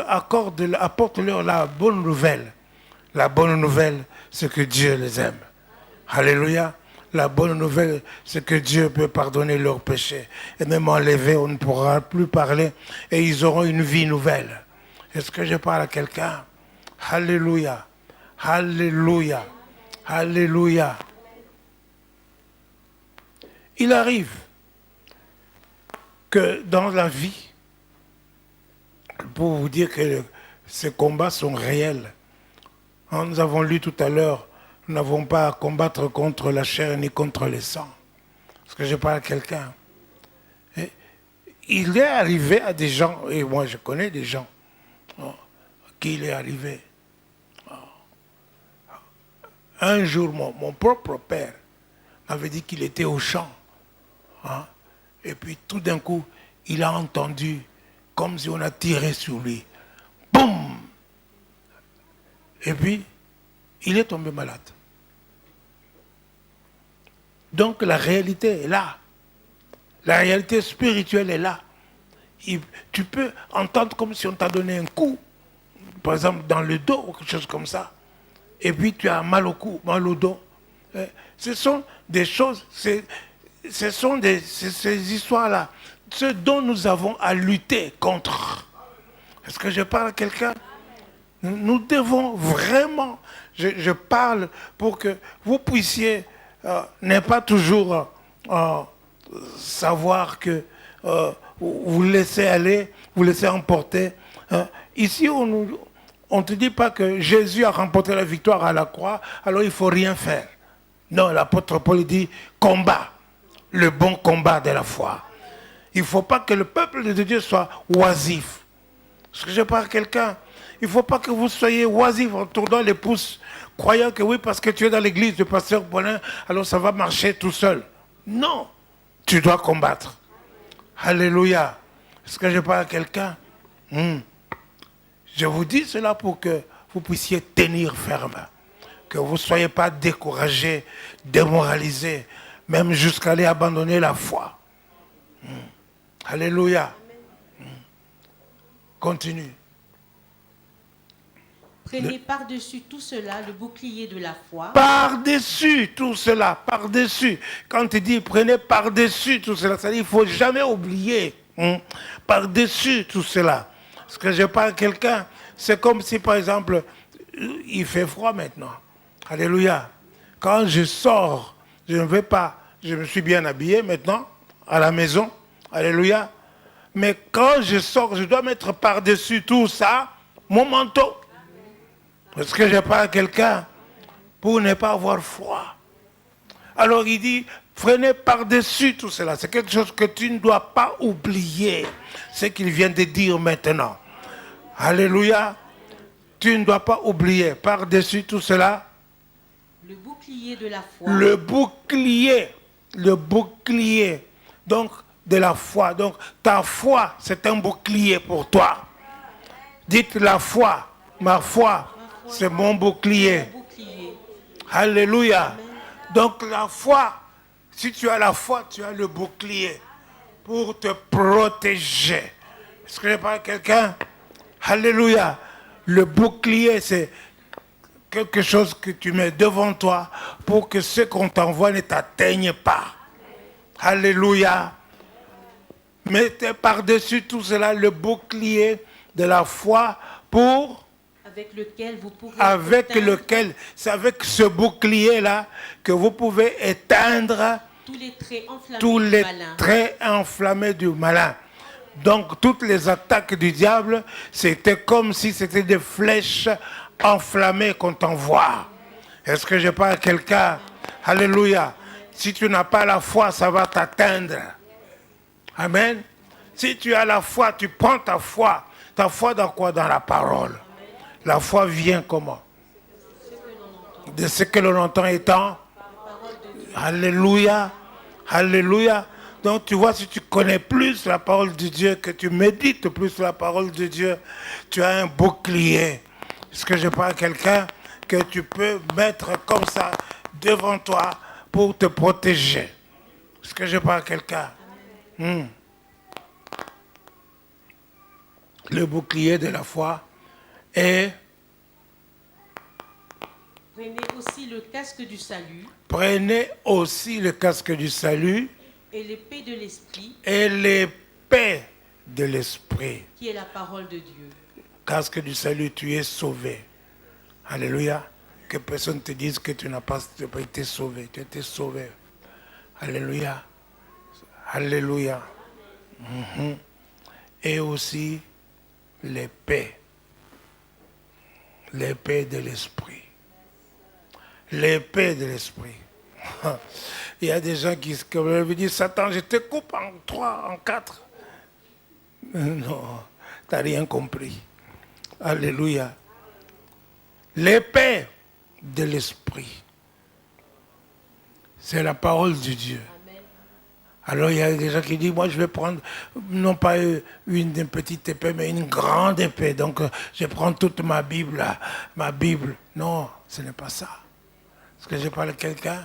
Apporte-leur la bonne nouvelle. La bonne nouvelle, c'est que Dieu les aime. Alléluia. La bonne nouvelle, c'est que Dieu peut pardonner leurs péchés. Et même enlever, on ne pourra plus parler. Et ils auront une vie nouvelle. Est-ce que je parle à quelqu'un? Alléluia. Alléluia. Alléluia. Il arrive que dans la vie, pour vous dire que ces combats sont réels, nous avons lu tout à l'heure, nous n'avons pas à combattre contre la chair ni contre le sang. Parce que je parle à quelqu'un. Il est arrivé à des gens, et moi je connais des gens, qui il est arrivé. Un jour, mon propre père m'avait dit qu'il était au champ. Et puis tout d'un coup, il a entendu comme si on a tiré sur lui. Boum! Et puis, il est tombé malade. Donc la réalité est là. La réalité spirituelle est là. Tu peux entendre comme si on t'a donné un coup, par exemple dans le dos ou quelque chose comme ça. Et puis tu as mal au cou, mal au dos. Ce sont des choses, ce sont ces histoires-là, ce dont nous avons à lutter contre. Est-ce que je parle à quelqu'un? Nous devons vraiment, je parle pour que vous puissiez ne pas toujours savoir que vous laissez aller, vous laissez emporter. Ici, on ne te dit pas que Jésus a remporté la victoire à la croix, alors il ne faut rien faire. Non, l'apôtre Paul dit combat, le bon combat de la foi. Il ne faut pas que le peuple de Dieu soit oisif. Est-ce que je parle à quelqu'un? Il ne faut pas que vous soyez oisif en tournant les pouces, croyant que oui, parce que tu es dans l'église de pasteur Bonin, alors ça va marcher tout seul. Non, tu dois combattre. Alléluia. Est-ce que je parle à quelqu'un? Je vous dis cela pour que vous puissiez tenir ferme. Que vous ne soyez pas découragés, démoralisés, même jusqu'à aller abandonner la foi. Alléluia. Continue. Prenez par-dessus tout cela le bouclier de la foi. Par-dessus tout cela, par-dessus. Quand il dit prenez par-dessus tout cela, ça dit il ne faut jamais oublier. Par-dessus tout cela. Parce que je parle à quelqu'un, c'est comme si par exemple, il fait froid maintenant. Alléluia. Quand je sors, je ne vais pas, je me suis bien habillé maintenant, à la maison. Alléluia. Mais quand je sors, je dois mettre par-dessus tout ça, mon manteau. Est-ce que je parle à quelqu'un pour ne pas avoir froid? Alors il dit, prenez par-dessus tout cela. C'est quelque chose que tu ne dois pas oublier. Ce qu'il vient de dire maintenant. Alléluia. Tu ne dois pas oublier par-dessus tout cela. Le bouclier de la foi. Le bouclier. Le bouclier. Donc, de la foi. Donc, ta foi, c'est un bouclier pour toi. Dites la foi. Ma foi, c'est mon bouclier. Alléluia. Amen. Donc, la foi, si tu as la foi, tu as le bouclier pour te protéger. Est-ce que je parle à quelqu'un? Alléluia. Le bouclier, c'est quelque chose que tu mets devant toi pour que ce qu'on t'envoie ne t'atteigne pas. Alléluia. Mettez par-dessus tout cela le bouclier de la foi pour... Avec lequel vous pouvez... c'est avec ce bouclier-là que vous pouvez éteindre tous les traits enflammés du malin. Donc toutes les attaques du diable, c'était comme si c'était des flèches enflammées qu'on t'envoie. Est-ce que je parle à quelqu'un? Alléluia. Si tu n'as pas la foi, ça va t'atteindre. Amen. Si tu as la foi, tu prends ta foi. Ta foi dans quoi? Dans la parole. La foi vient comment? De ce que l'on entend étant. Alléluia. Alléluia. Donc tu vois, si tu connais plus la parole de Dieu, que tu médites plus la parole de Dieu, tu as un bouclier. Est-ce que je parle à quelqu'un que tu peux mettre comme ça devant toi pour te protéger? Est-ce que je parle à quelqu'un? Le bouclier de la foi est... Prenez aussi le casque du salut. Prenez aussi le casque du salut. Et l'épée de l'esprit. Et l'épée de l'esprit. Qui est la parole de Dieu. Casque du salut, tu es sauvé. Alléluia. que personne ne te dise que tu n'as pas été sauvé. Tu as été sauvé. Alléluia. Alléluia. Et aussi l'épée. L'épée de l'esprit. L'épée de l'esprit. Il y a des gens qui me disent, Satan, je te coupe en 3, en 4. Non, tu n'as rien compris. Alléluia. L'épée de l'esprit. C'est la parole de Dieu. Alors il y a des gens qui disent, moi je vais prendre, non pas une petite épée, mais une grande épée. Donc je prends toute ma Bible. Non, ce n'est pas ça. Est-ce que je parle à quelqu'un?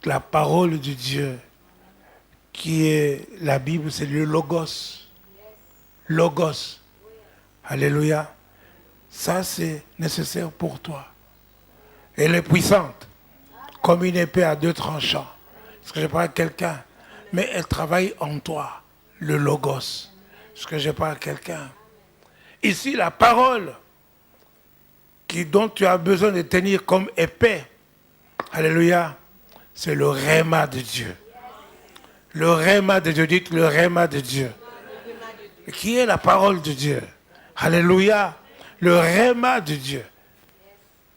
La parole de Dieu, qui est la Bible, c'est le Logos. Logos. Alléluia. Ça, c'est nécessaire pour toi. Elle est puissante, comme une épée à 2 tranchants. Est-ce que je parle à quelqu'un? Mais elle travaille en toi, le Logos. Est-ce que je parle à quelqu'un? Ici, la parole dont tu as besoin de tenir comme épée, alléluia, c'est le Réma de Dieu. Le Réma de Dieu, dites le Réma de Dieu. Qui est la parole de Dieu? Alléluia. Le Réma de Dieu.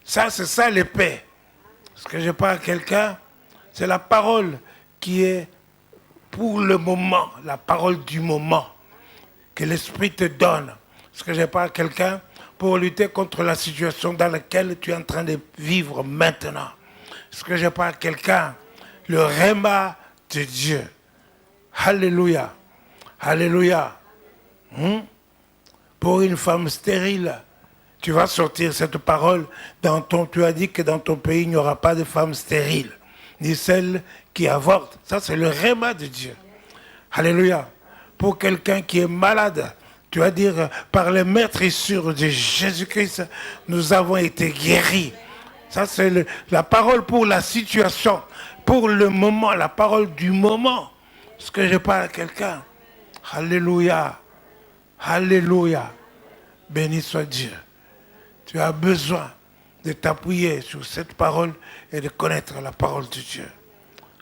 Ça, c'est ça l'épée. Est-ce que je parle à quelqu'un? C'est la parole qui est pour le moment, la parole du moment que l'Esprit te donne. Est-ce que je parle à quelqu'un? Pour lutter contre la situation dans laquelle tu es en train de vivre maintenant. Est-ce que je parle à quelqu'un? Le Réma de Dieu. Alléluia. Alléluia. Pour une femme stérile, tu vas sortir cette parole. Tu as dit que dans ton pays, il n'y aura pas de femme stérile, ni celle qui avorte. Ça, c'est le Réma de Dieu. Alléluia. Pour quelqu'un qui est malade, tu vas dire, par les maîtrisures de Jésus-Christ, nous avons été guéris. Ça, c'est la parole pour la situation, pour le moment, la parole du moment. Est-ce que je parle à quelqu'un? Alléluia. Alléluia. Béni soit Dieu. Tu as besoin de t'appuyer sur cette parole et de connaître la parole de Dieu.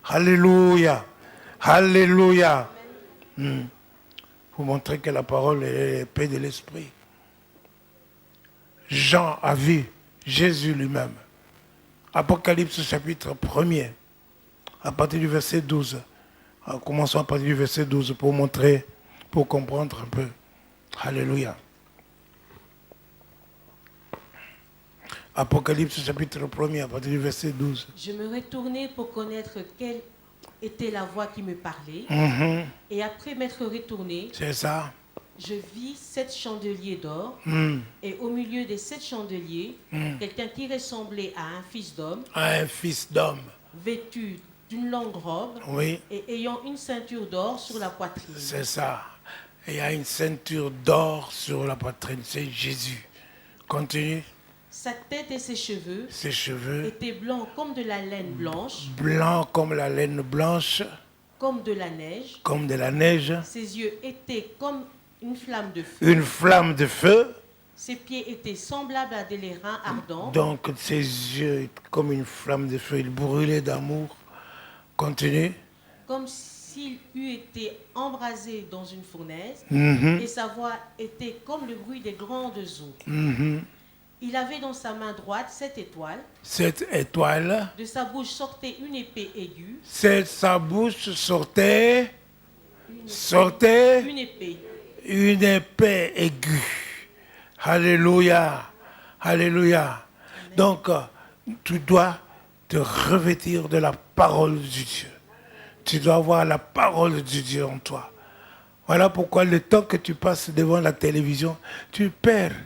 Alléluia. Alléluia. Vous montrez que la parole est l'épée de l'esprit. Jean a vu Jésus lui-même. Apocalypse chapitre 1er, à partir du verset 12. Commençons à partir du verset 12 pour montrer, pour comprendre un peu. Alléluia. Apocalypse chapitre 1er, à partir du verset 12. Je me retournai pour connaître quelle était la voix qui me parlait. Et après m'être retourné, c'est ça. Je vis 7 chandeliers d'or. Et au milieu des 7 chandeliers, quelqu'un qui ressemblait à un fils d'homme. Un fils d'homme. Vêtu d'une longue robe. Oui. Et ayant une ceinture d'or sur la poitrine. C'est ça. Et il y a une ceinture d'or sur la poitrine. C'est Jésus. Continue. Sa tête et ses cheveux étaient blancs comme de la laine blanche. Blancs comme la laine blanche. Comme de la neige. Comme de la neige. Ses yeux étaient comme une flamme de feu. Une flamme de feu. Ses pieds étaient semblables à des airains ardents. Donc ses yeux comme une flamme de feu. Il brûlait d'amour. Continue. Comme s'il eût été embrasé dans une fournaise. Et sa voix était comme le bruit des grandes eaux. Il avait dans sa main droite 7 étoiles. 7 étoiles. De sa bouche sortait une épée aiguë. Sa bouche sortait une épée. Une épée aiguë. Alléluia. Alléluia. Amen. Donc, tu dois te revêtir de la parole de Dieu. Tu dois avoir la parole de Dieu en toi. Voilà pourquoi le temps que tu passes devant la télévision, tu perds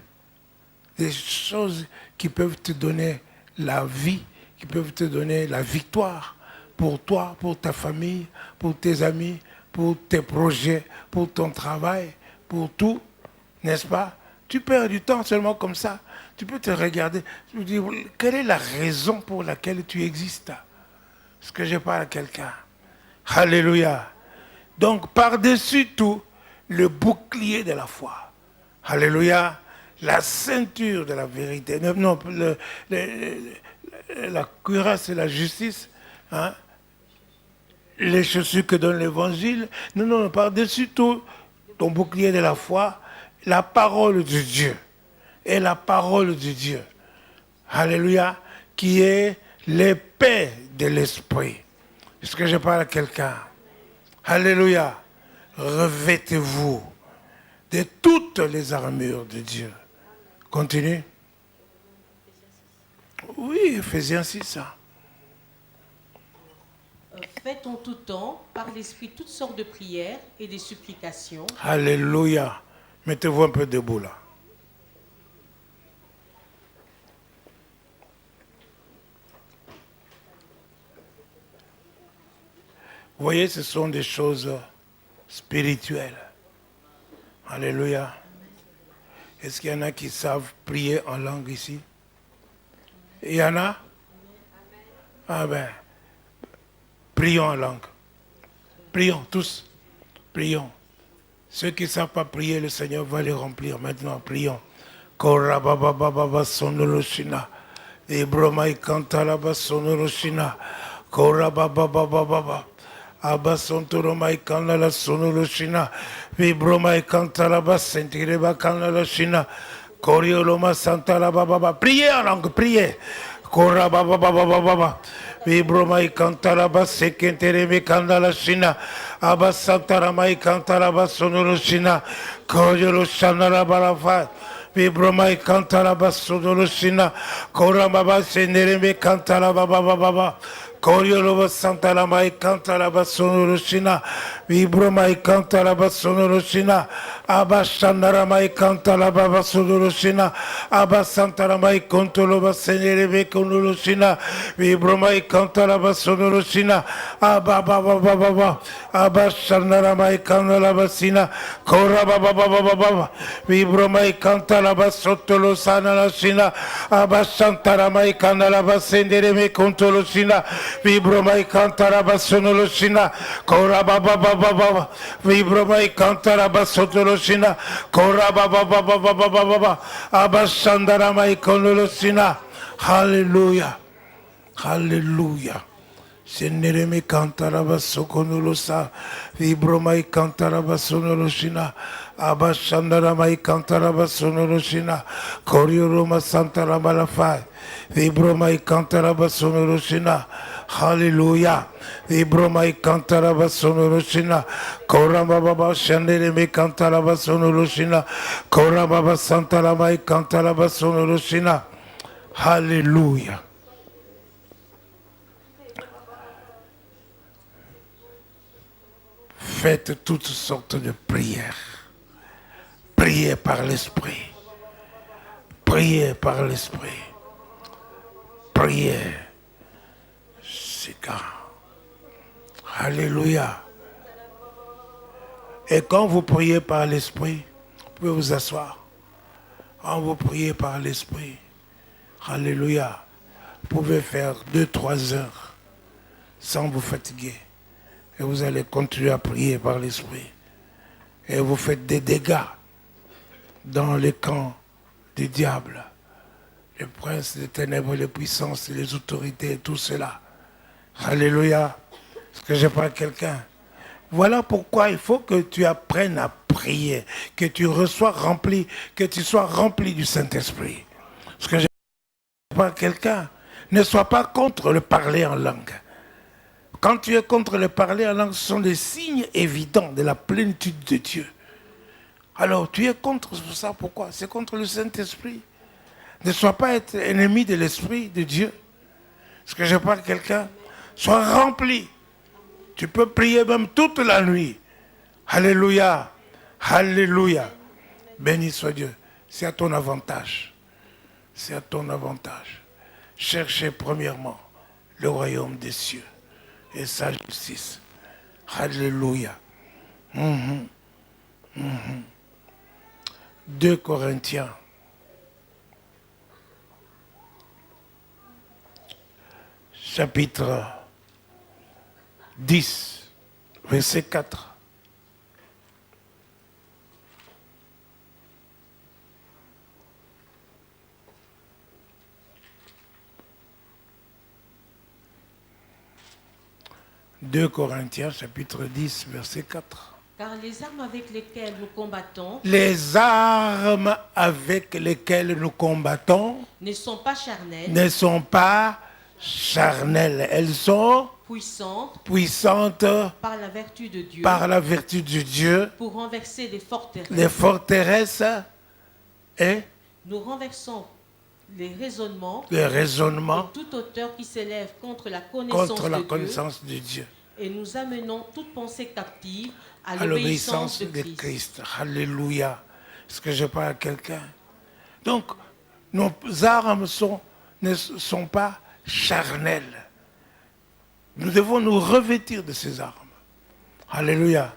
des choses qui peuvent te donner la vie, qui peuvent te donner la victoire pour toi, pour ta famille, pour tes amis, pour tes projets, pour ton travail, pour tout, n'est-ce pas? Tu perds du temps seulement comme ça. Tu peux te regarder, tu te dis, quelle est la raison pour laquelle tu existes? Est-ce que je parle à quelqu'un? Alléluia. Donc, par-dessus tout, le bouclier de la foi. Alléluia. la ceinture de la vérité. Non, la cuirasse et la justice. Hein? Les chaussures que donne l'évangile. Non, par-dessus tout, ton bouclier de la foi, la parole de Dieu. Et la parole de Dieu. Alléluia. Qui est l'épée de l'esprit. Est-ce que je parle à quelqu'un? Alléluia. Revêtez-vous de toutes les armures de Dieu. Continue. Oui, Ephésiens 6. Faites en tout temps, par l'Esprit, toutes sortes de prières et des supplications. Alléluia. Mettez-vous un peu debout là. Vous voyez, ce sont des choses spirituelles. Alléluia. Est-ce qu'il y en a qui savent prier en langue ici? Il y en a? Ah ben, prions en langue. Prions tous. Prions. Ceux qui ne savent pas prier, le Seigneur va les remplir. Maintenant, prions. Korababababa sonoloshina. Ibromai kantalaba sonoloshina. Korababababa. Abasontoromai kanala sonoloshina. Vibromai kantalaba sentireba kanala shina. Korioloma santalababa. Priez en langue, priez. Korababababa. Vibromai kantalaba sekenterebe kanala shina. Abasantaramai kantalaba sonoloshina. Korioloshanarabarafa. Vibromai kantalaba sonoloshina. Korababa senerebe kantalababa. Korioloba santalamai kantalaba sonoloshina. Vibromai kantalaba sonoloshina. Abashandaramai kantalaba sonoloshina. Abasantaramai kontoloba senerebe konoloshina. Vibromai kantalaba sonoloshina. Abababababa. Abashandaramai kantalaba sina. Korabababababa. Vibromai kantalaba sotolosana la shina. Abasantaramai kantalaba senerebe kontoloshina. Vibromai kantaraba sonoloshina. Korabababababa. Vibromai kantaraba sotoloshina. Korabababababa. Abashandaramai konoloshina. Hallelujah. Hallelujah. Senereme kantaraba sokonolosa. Vibromai kantaraba sonoloshina. Abashandaramai kantaraba sonoloshina. Korioroma santaraba lafai. Vibromai kantaraba sonoloshina. Hallelujah. Vibromai kantaraba sonoloshina. Korababa shandereme kantaraba sonoloshina. Korababa santaramai kantaraba sonoloshina. Hallelujah. Faites toutes sortes de prières. Priez par l'Esprit. Priez par l'Esprit. Priez. Sika. Alléluia. Et quand vous priez par l'Esprit, vous pouvez vous asseoir. Quand vous priez par l'Esprit, alléluia, vous pouvez faire 2-3 heures sans vous fatiguer. Et vous allez continuer à prier par l'Esprit. Et vous faites des dégâts dans les camps du diable. Les princes des ténèbres, les puissances, les autorités, tout cela. Alléluia. Est-ce que je parle à quelqu'un? Voilà pourquoi il faut que tu apprennes à prier, que tu sois rempli du Saint-Esprit. Est-ce que je parle à quelqu'un? Ne sois pas contre le parler en langue. Quand tu es contre le parler en langue, ce sont des signes évidents de la plénitude de Dieu. Alors, tu es contre ça, pourquoi? C'est contre le Saint-Esprit. Ne sois pas être ennemi de l'Esprit de Dieu. Est-ce que je parle à quelqu'un? Sois rempli. Tu peux prier même toute la nuit. Alléluia. Alléluia. Béni soit Dieu. C'est à ton avantage. C'est à ton avantage. Cherchez premièrement le royaume des cieux et sa justice. Alléluia. 2 Corinthiens. Chapitre 10, verset 4. 2 Corinthiens chapitre 10 verset 4. Car les armes avec lesquelles nous combattons Les armes avec lesquelles nous combattons ne sont pas charnelles, ne sont pas charnelles. Elles sont puissantes par la vertu de Dieu, par la vertu de Dieu. pour renverser Les forteresses et Nous renversons les raisonnements de toute hauteur qui s'élève contre la connaissance de Dieu. Et nous amenons toute pensée captive à l'obéissance l'obéissance de de Christ. Christ. Alléluia. Est-ce que je parle à quelqu'un? Donc, nos armes ne sont pas charnelles. Nous devons nous revêtir de ces armes. Alléluia.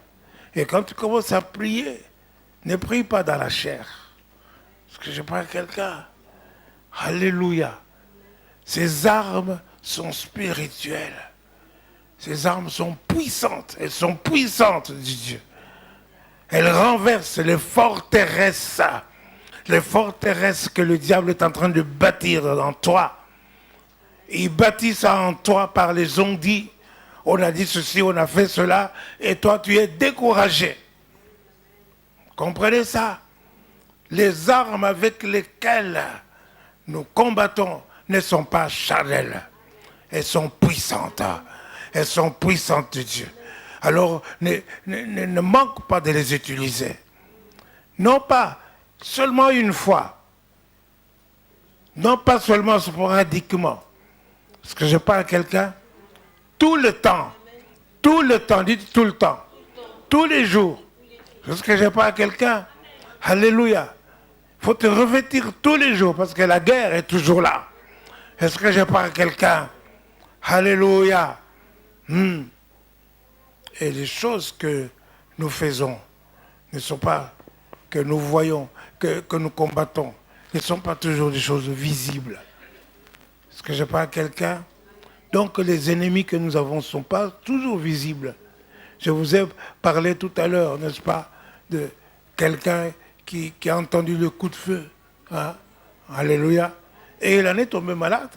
Et quand tu commences à prier, ne prie pas dans la chair. Est-ce que je parle à quelqu'un? Alléluia. Ces armes sont spirituelles. Ces armes sont puissantes. Elles sont puissantes, dit Dieu. Elles renversent les forteresses. Les forteresses que le diable est en train de bâtir en toi. Il bâtit ça en toi par les ondits. On a dit ceci, on a fait cela. Et toi, tu es découragé. Comprenez ça? Les armes avec lesquelles nous combattons ne sont pas charnelles. Elles sont puissantes. Elles sont puissantes de Dieu. Alors, ne manque pas de les utiliser. Non pas seulement une fois. Non pas seulement sporadiquement. Est-ce que je parle à quelqu'un? Tout le temps. Tout le temps. Dites tout le temps. Tous les jours. Est-ce que je parle à quelqu'un? Alléluia. Il faut te revêtir tous les jours parce que la guerre est toujours là. Est-ce que je parle à quelqu'un? Alléluia. Et les choses que nous faisons ne sont pas, que nous voyons, que nous combattons, ne sont pas toujours des choses visibles. Est-ce que je parle à quelqu'un? Donc les ennemis que nous avons ne sont pas toujours visibles. Je vous ai parlé tout à l'heure, n'est-ce pas, de quelqu'un qui a entendu le coup de feu. Hein? Alléluia. Et il en est tombé malade.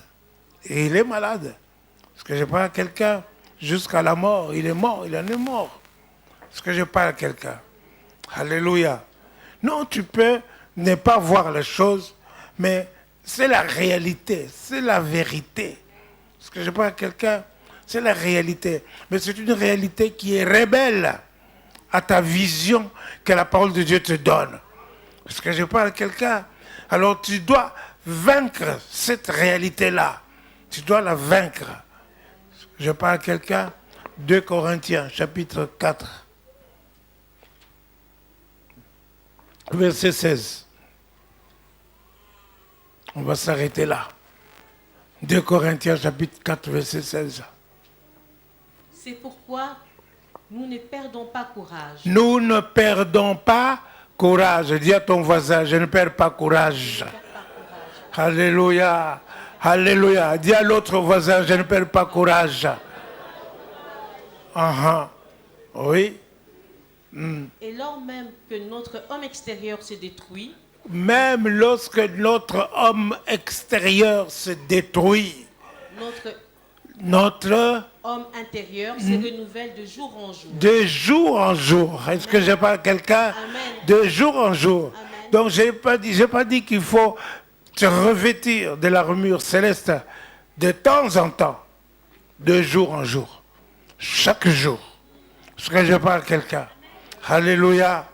Et il est malade. Est-ce que je parle à quelqu'un? Jusqu'à la mort, il est mort, il en est mort. Est-ce que je parle à quelqu'un? Alléluia. Non, tu peux ne pas voir les choses, mais c'est la réalité, c'est la vérité. Est-ce que je parle à quelqu'un? C'est la réalité. Mais c'est une réalité qui est rebelle à ta vision que la parole de Dieu te donne. Est-ce que je parle à quelqu'un? Alors tu dois vaincre cette réalité-là. Tu dois la vaincre. Je parle à quelqu'un? 2 Corinthiens, chapitre 4, verset 16. On va s'arrêter là. 2 Corinthiens, chapitre 4, verset 16. C'est pourquoi nous ne perdons pas courage. Nous ne perdons pas courage. Dis à ton voisin, je ne perds pas courage. Alléluia. Alléluia. Dis à l'autre voisin, je ne perds pas courage. Oui. Et lors même que notre homme extérieur se détruit, même lorsque notre homme extérieur se détruit, notre homme intérieur se renouvelle de jour en jour. De jour en jour. Est-ce que j'ai pas à quelqu'un? De jour en jour. Amen. Donc j'ai pas dit qu'il faut se revêtir de l'armure céleste de temps en temps, de jour en jour, chaque jour. Est-ce que je parle à quelqu'un? Alléluia,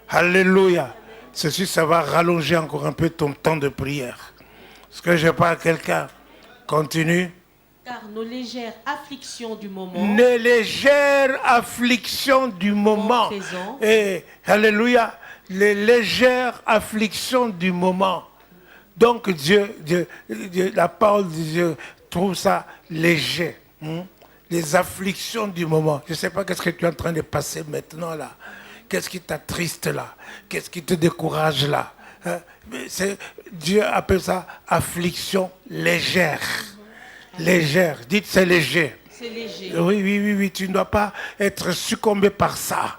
alléluia. Ceci, ça va rallonger encore un peu ton temps de prière. Est-ce que je parle à quelqu'un? Continue. Car nos légères afflictions du moment, les légères afflictions du moment, et alléluia, les légères afflictions du moment. Donc Dieu, la parole de Dieu trouve ça léger. Les afflictions du moment. Je ne sais pas qu'est-ce que tu es en train de passer maintenant là. Qu'est-ce qui t'attriste là? Qu'est-ce qui te décourage là? Dieu appelle ça affliction légère. Légère. Dites c'est léger. C'est léger. Oui. Tu ne dois pas être succombé par ça.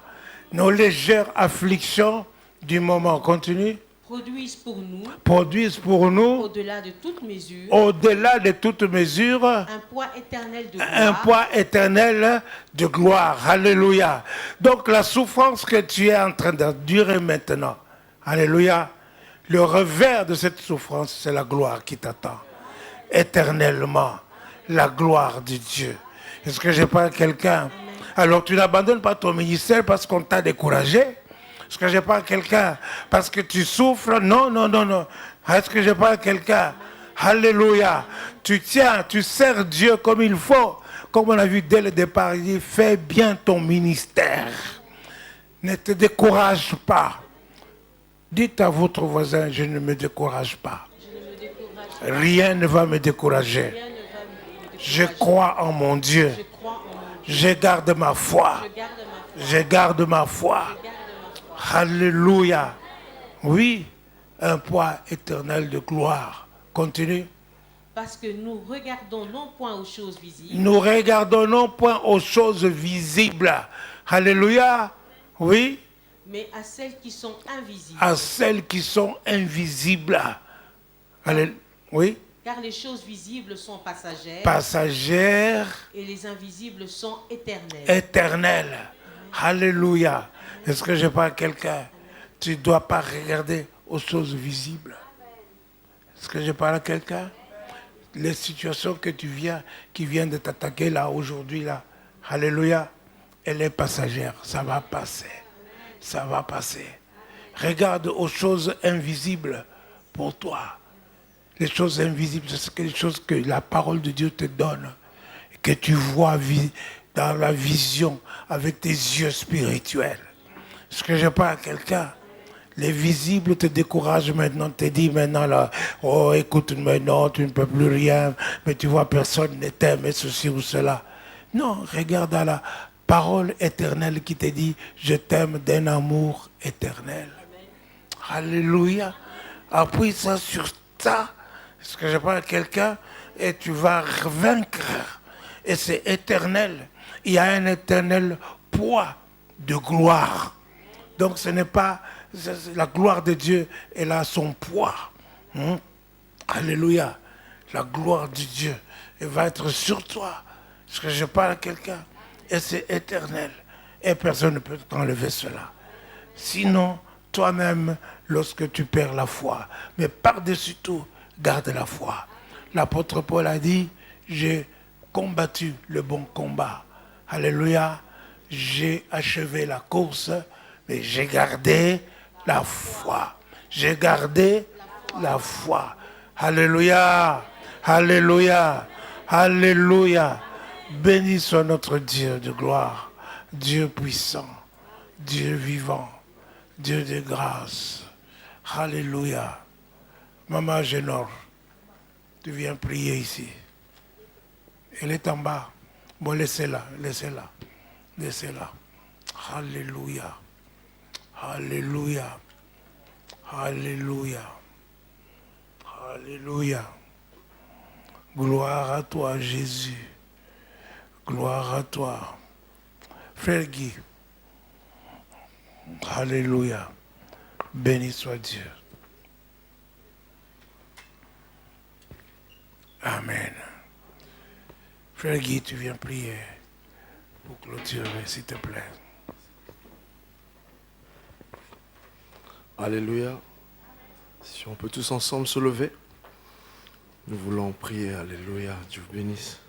Nos légères afflictions du moment. Continue. produisent pour nous, au-delà de toute mesure, un poids éternel de gloire. Un poids éternel de gloire. Alléluia. Donc la souffrance que tu es en train d'endurer maintenant, alléluia, le revers de cette souffrance, c'est la gloire qui t'attend. Éternellement, la gloire de Dieu. Est-ce que je parle à quelqu'un? Alors tu n'abandonnes pas ton ministère parce qu'on t'a découragé? Est-ce que je parle à quelqu'un parce que tu souffres? Non, non, non, non. Est-ce que je parle à quelqu'un? Alléluia. Tu tiens, tu sers Dieu comme il faut. Comme on a vu dès le départ, il dit, fais bien ton ministère. Ne te décourage pas. Dites à votre voisin, je ne me décourage pas. Rien ne va me décourager. Je crois en mon Dieu. Je garde ma foi. Je garde ma foi. Alléluia. Oui, un poids éternel de gloire. Continue. Parce que nous regardons non point aux choses visibles. Nous regardons non point aux choses visibles. Alléluia. Oui. Mais à celles qui sont invisibles. À celles qui sont invisibles. Alléluia. Oui. Car les choses visibles sont passagères. Passagères. Et les invisibles sont éternelles. Éternelles. Alléluia. Est-ce que je parle à quelqu'un? Tu ne dois pas regarder aux choses visibles. Est-ce que je parle à quelqu'un? Les situations que qui viennent de t'attaquer là, aujourd'hui, là, alléluia, elle est passagère. Ça va passer. Ça va passer. Regarde aux choses invisibles pour toi. Les choses invisibles, c'est quelque chose que la parole de Dieu te donne, que tu vois dans la vision avec tes yeux spirituels. Est-ce que je parle à quelqu'un? Les visibles te découragent maintenant, te disent maintenant là, oh écoute, mais non, tu ne peux plus rien, mais tu vois, personne ne t'aime, et ceci ou cela. Non, regarde à la parole éternelle qui te dit, je t'aime d'un amour éternel. Amen. Alléluia. Appuie ça sur ça. Est-ce que je parle à quelqu'un? Et tu vas vaincre. Et c'est éternel. Il y a un éternel poids de gloire. Donc ce n'est pas... La gloire de Dieu, elle a son poids. Alléluia. La gloire de Dieu, elle va être sur toi. Est-ce que je parle à quelqu'un? Et c'est éternel. Et personne ne peut t'enlever cela. Sinon, toi-même, lorsque tu perds la foi, mais par-dessus tout, garde la foi. L'apôtre Paul a dit, j'ai combattu le bon combat. Alléluia. J'ai achevé la course, mais j'ai gardé la foi. J'ai gardé la foi. Alléluia. Alléluia. Alléluia. Béni soit notre Dieu de gloire. Dieu puissant. Dieu vivant. Dieu de grâce. Alléluia. Maman Génor, tu viens prier ici. Elle est en bas. Bon, laissez-la, laissez-la. Laissez-la. Alléluia. Alléluia. Alléluia. Alléluia. Gloire à toi, Jésus. Gloire à toi. Frère Guy. Alléluia. Béni soit Dieu. Amen. Frère Guy, tu viens prier pour clôturer, s'il te plaît. Alléluia. Si on peut tous ensemble se lever, nous voulons prier. Alléluia. Dieu vous bénisse.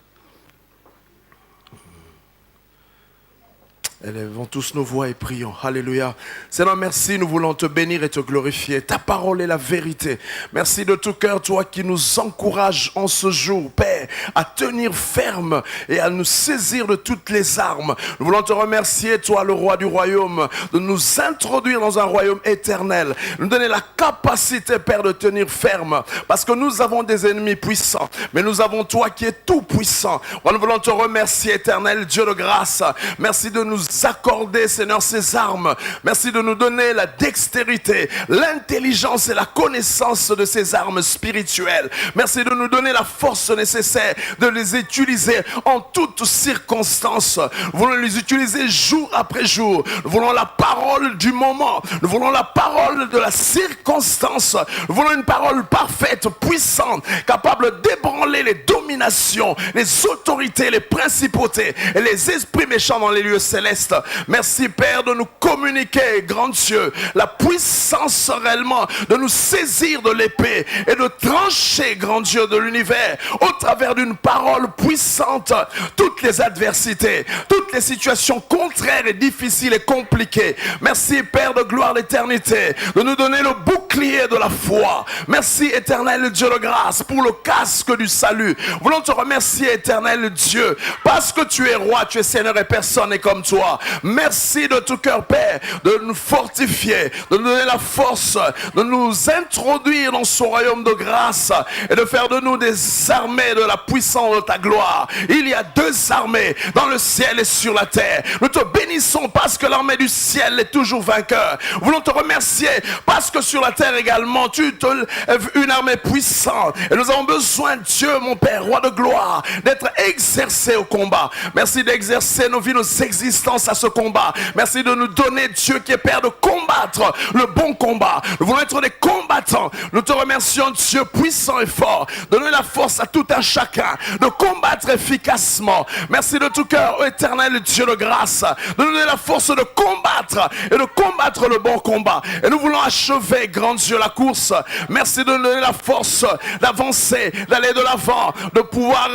Élevons tous nos voix et prions. Alléluia. Seigneur, merci, nous voulons te bénir et te glorifier. Ta parole est la vérité. Merci de tout cœur, toi qui nous encourages en ce jour, Père, à tenir ferme et à nous saisir de toutes les armes. Nous voulons te remercier, toi, le roi du royaume, de nous introduire dans un royaume éternel. Nous donner la capacité, Père, de tenir ferme. Parce que nous avons des ennemis puissants. Mais nous avons toi qui es tout-puissant. Nous voulons te remercier, éternel Dieu de grâce. Merci de nous accorder, Seigneur, ces armes. Merci de nous donner la dextérité, l'intelligence et la connaissance de ces armes spirituelles. Merci de nous donner la force nécessaire de les utiliser en toutes circonstances. Nous voulons les utiliser jour après jour. Nous voulons la parole du moment. Nous voulons la parole de la circonstance. Nous voulons une parole parfaite, puissante, capable d'ébranler les dominations, les autorités, les principautés et les esprits méchants dans les lieux célestes. Merci, Père, de nous communiquer, grand Dieu, la puissance réellement de nous saisir de l'épée et de trancher, grand Dieu de l'univers, au travers d'une parole puissante, toutes les adversités, toutes les situations contraires et difficiles et compliquées. Merci, Père de gloire d'éternité, de nous donner le bouclier de la foi. Merci, éternel Dieu de grâce, pour le casque du salut. Voulons te remercier, éternel Dieu, parce que tu es roi, tu es Seigneur et personne n'est comme toi. Merci de tout cœur, Père, de nous fortifier, de nous donner la force, de nous introduire dans ce royaume de grâce et de faire de nous des armées de la puissance de ta gloire. Il y a deux armées dans le ciel et sur la terre. Nous te bénissons parce que l'armée du ciel est toujours vainqueur. Nous voulons te remercier parce que sur la terre également, tu as une armée puissante. Et nous avons besoin, Dieu, mon Père, roi de gloire, d'être exercés au combat. Merci d'exercer nos vies, nos existences à ce combat. Merci de nous donner, Dieu qui est Père, de combattre le bon combat. Nous voulons être des combattants. Nous te remercions, Dieu puissant et fort, de donner la force à tout un chacun de combattre efficacement. Merci de tout cœur, éternel Dieu de grâce, de nous donner la force de combattre et de combattre le bon combat. Et nous voulons achever, grand Dieu, la course. Merci de nous donner la force d'avancer, d'aller de l'avant, de pouvoir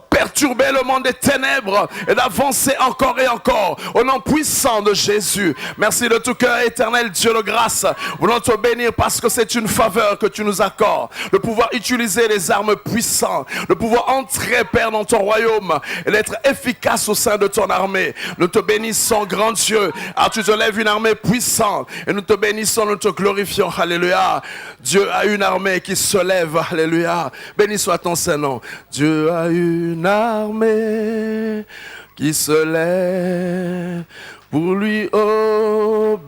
perturber le monde des ténèbres et d'avancer encore et encore au nom puissant de Jésus. Merci de tout cœur, éternel Dieu de grâce. Voulons te bénir parce que c'est une faveur que tu nous accordes de pouvoir utiliser les armes puissantes, de pouvoir entrer, Père, dans ton royaume et d'être efficace au sein de ton armée. Nous te bénissons, grand Dieu, car tu te lèves une armée puissante et nous te bénissons, nous te glorifions. Alléluia. Dieu a une armée qui se lève. Alléluia. Béni soit ton Saint-Nom. Dieu a une armée qui se lève pour lui obéir.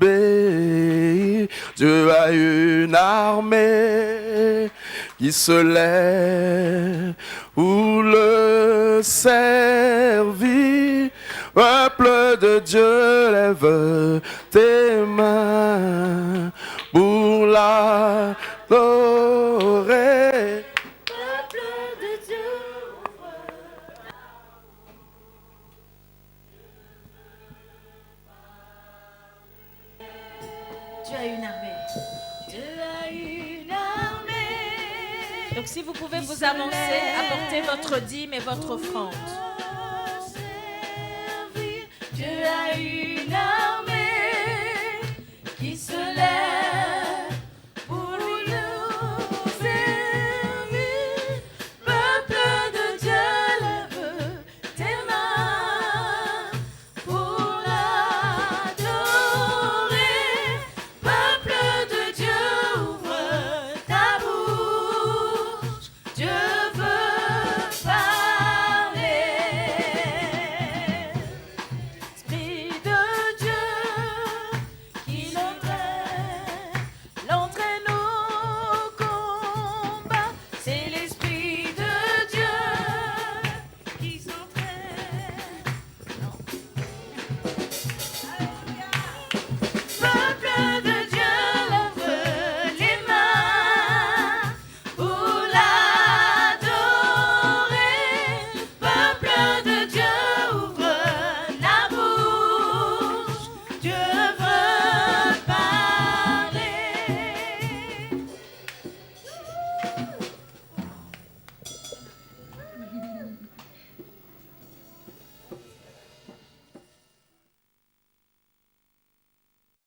Dieu a une armée qui se lève pour le servir. Peuple de Dieu, lève tes mains pour l'adorer. Donc si vous pouvez vous avancer, apportez votre dîme et votre offrande. Dieu a eu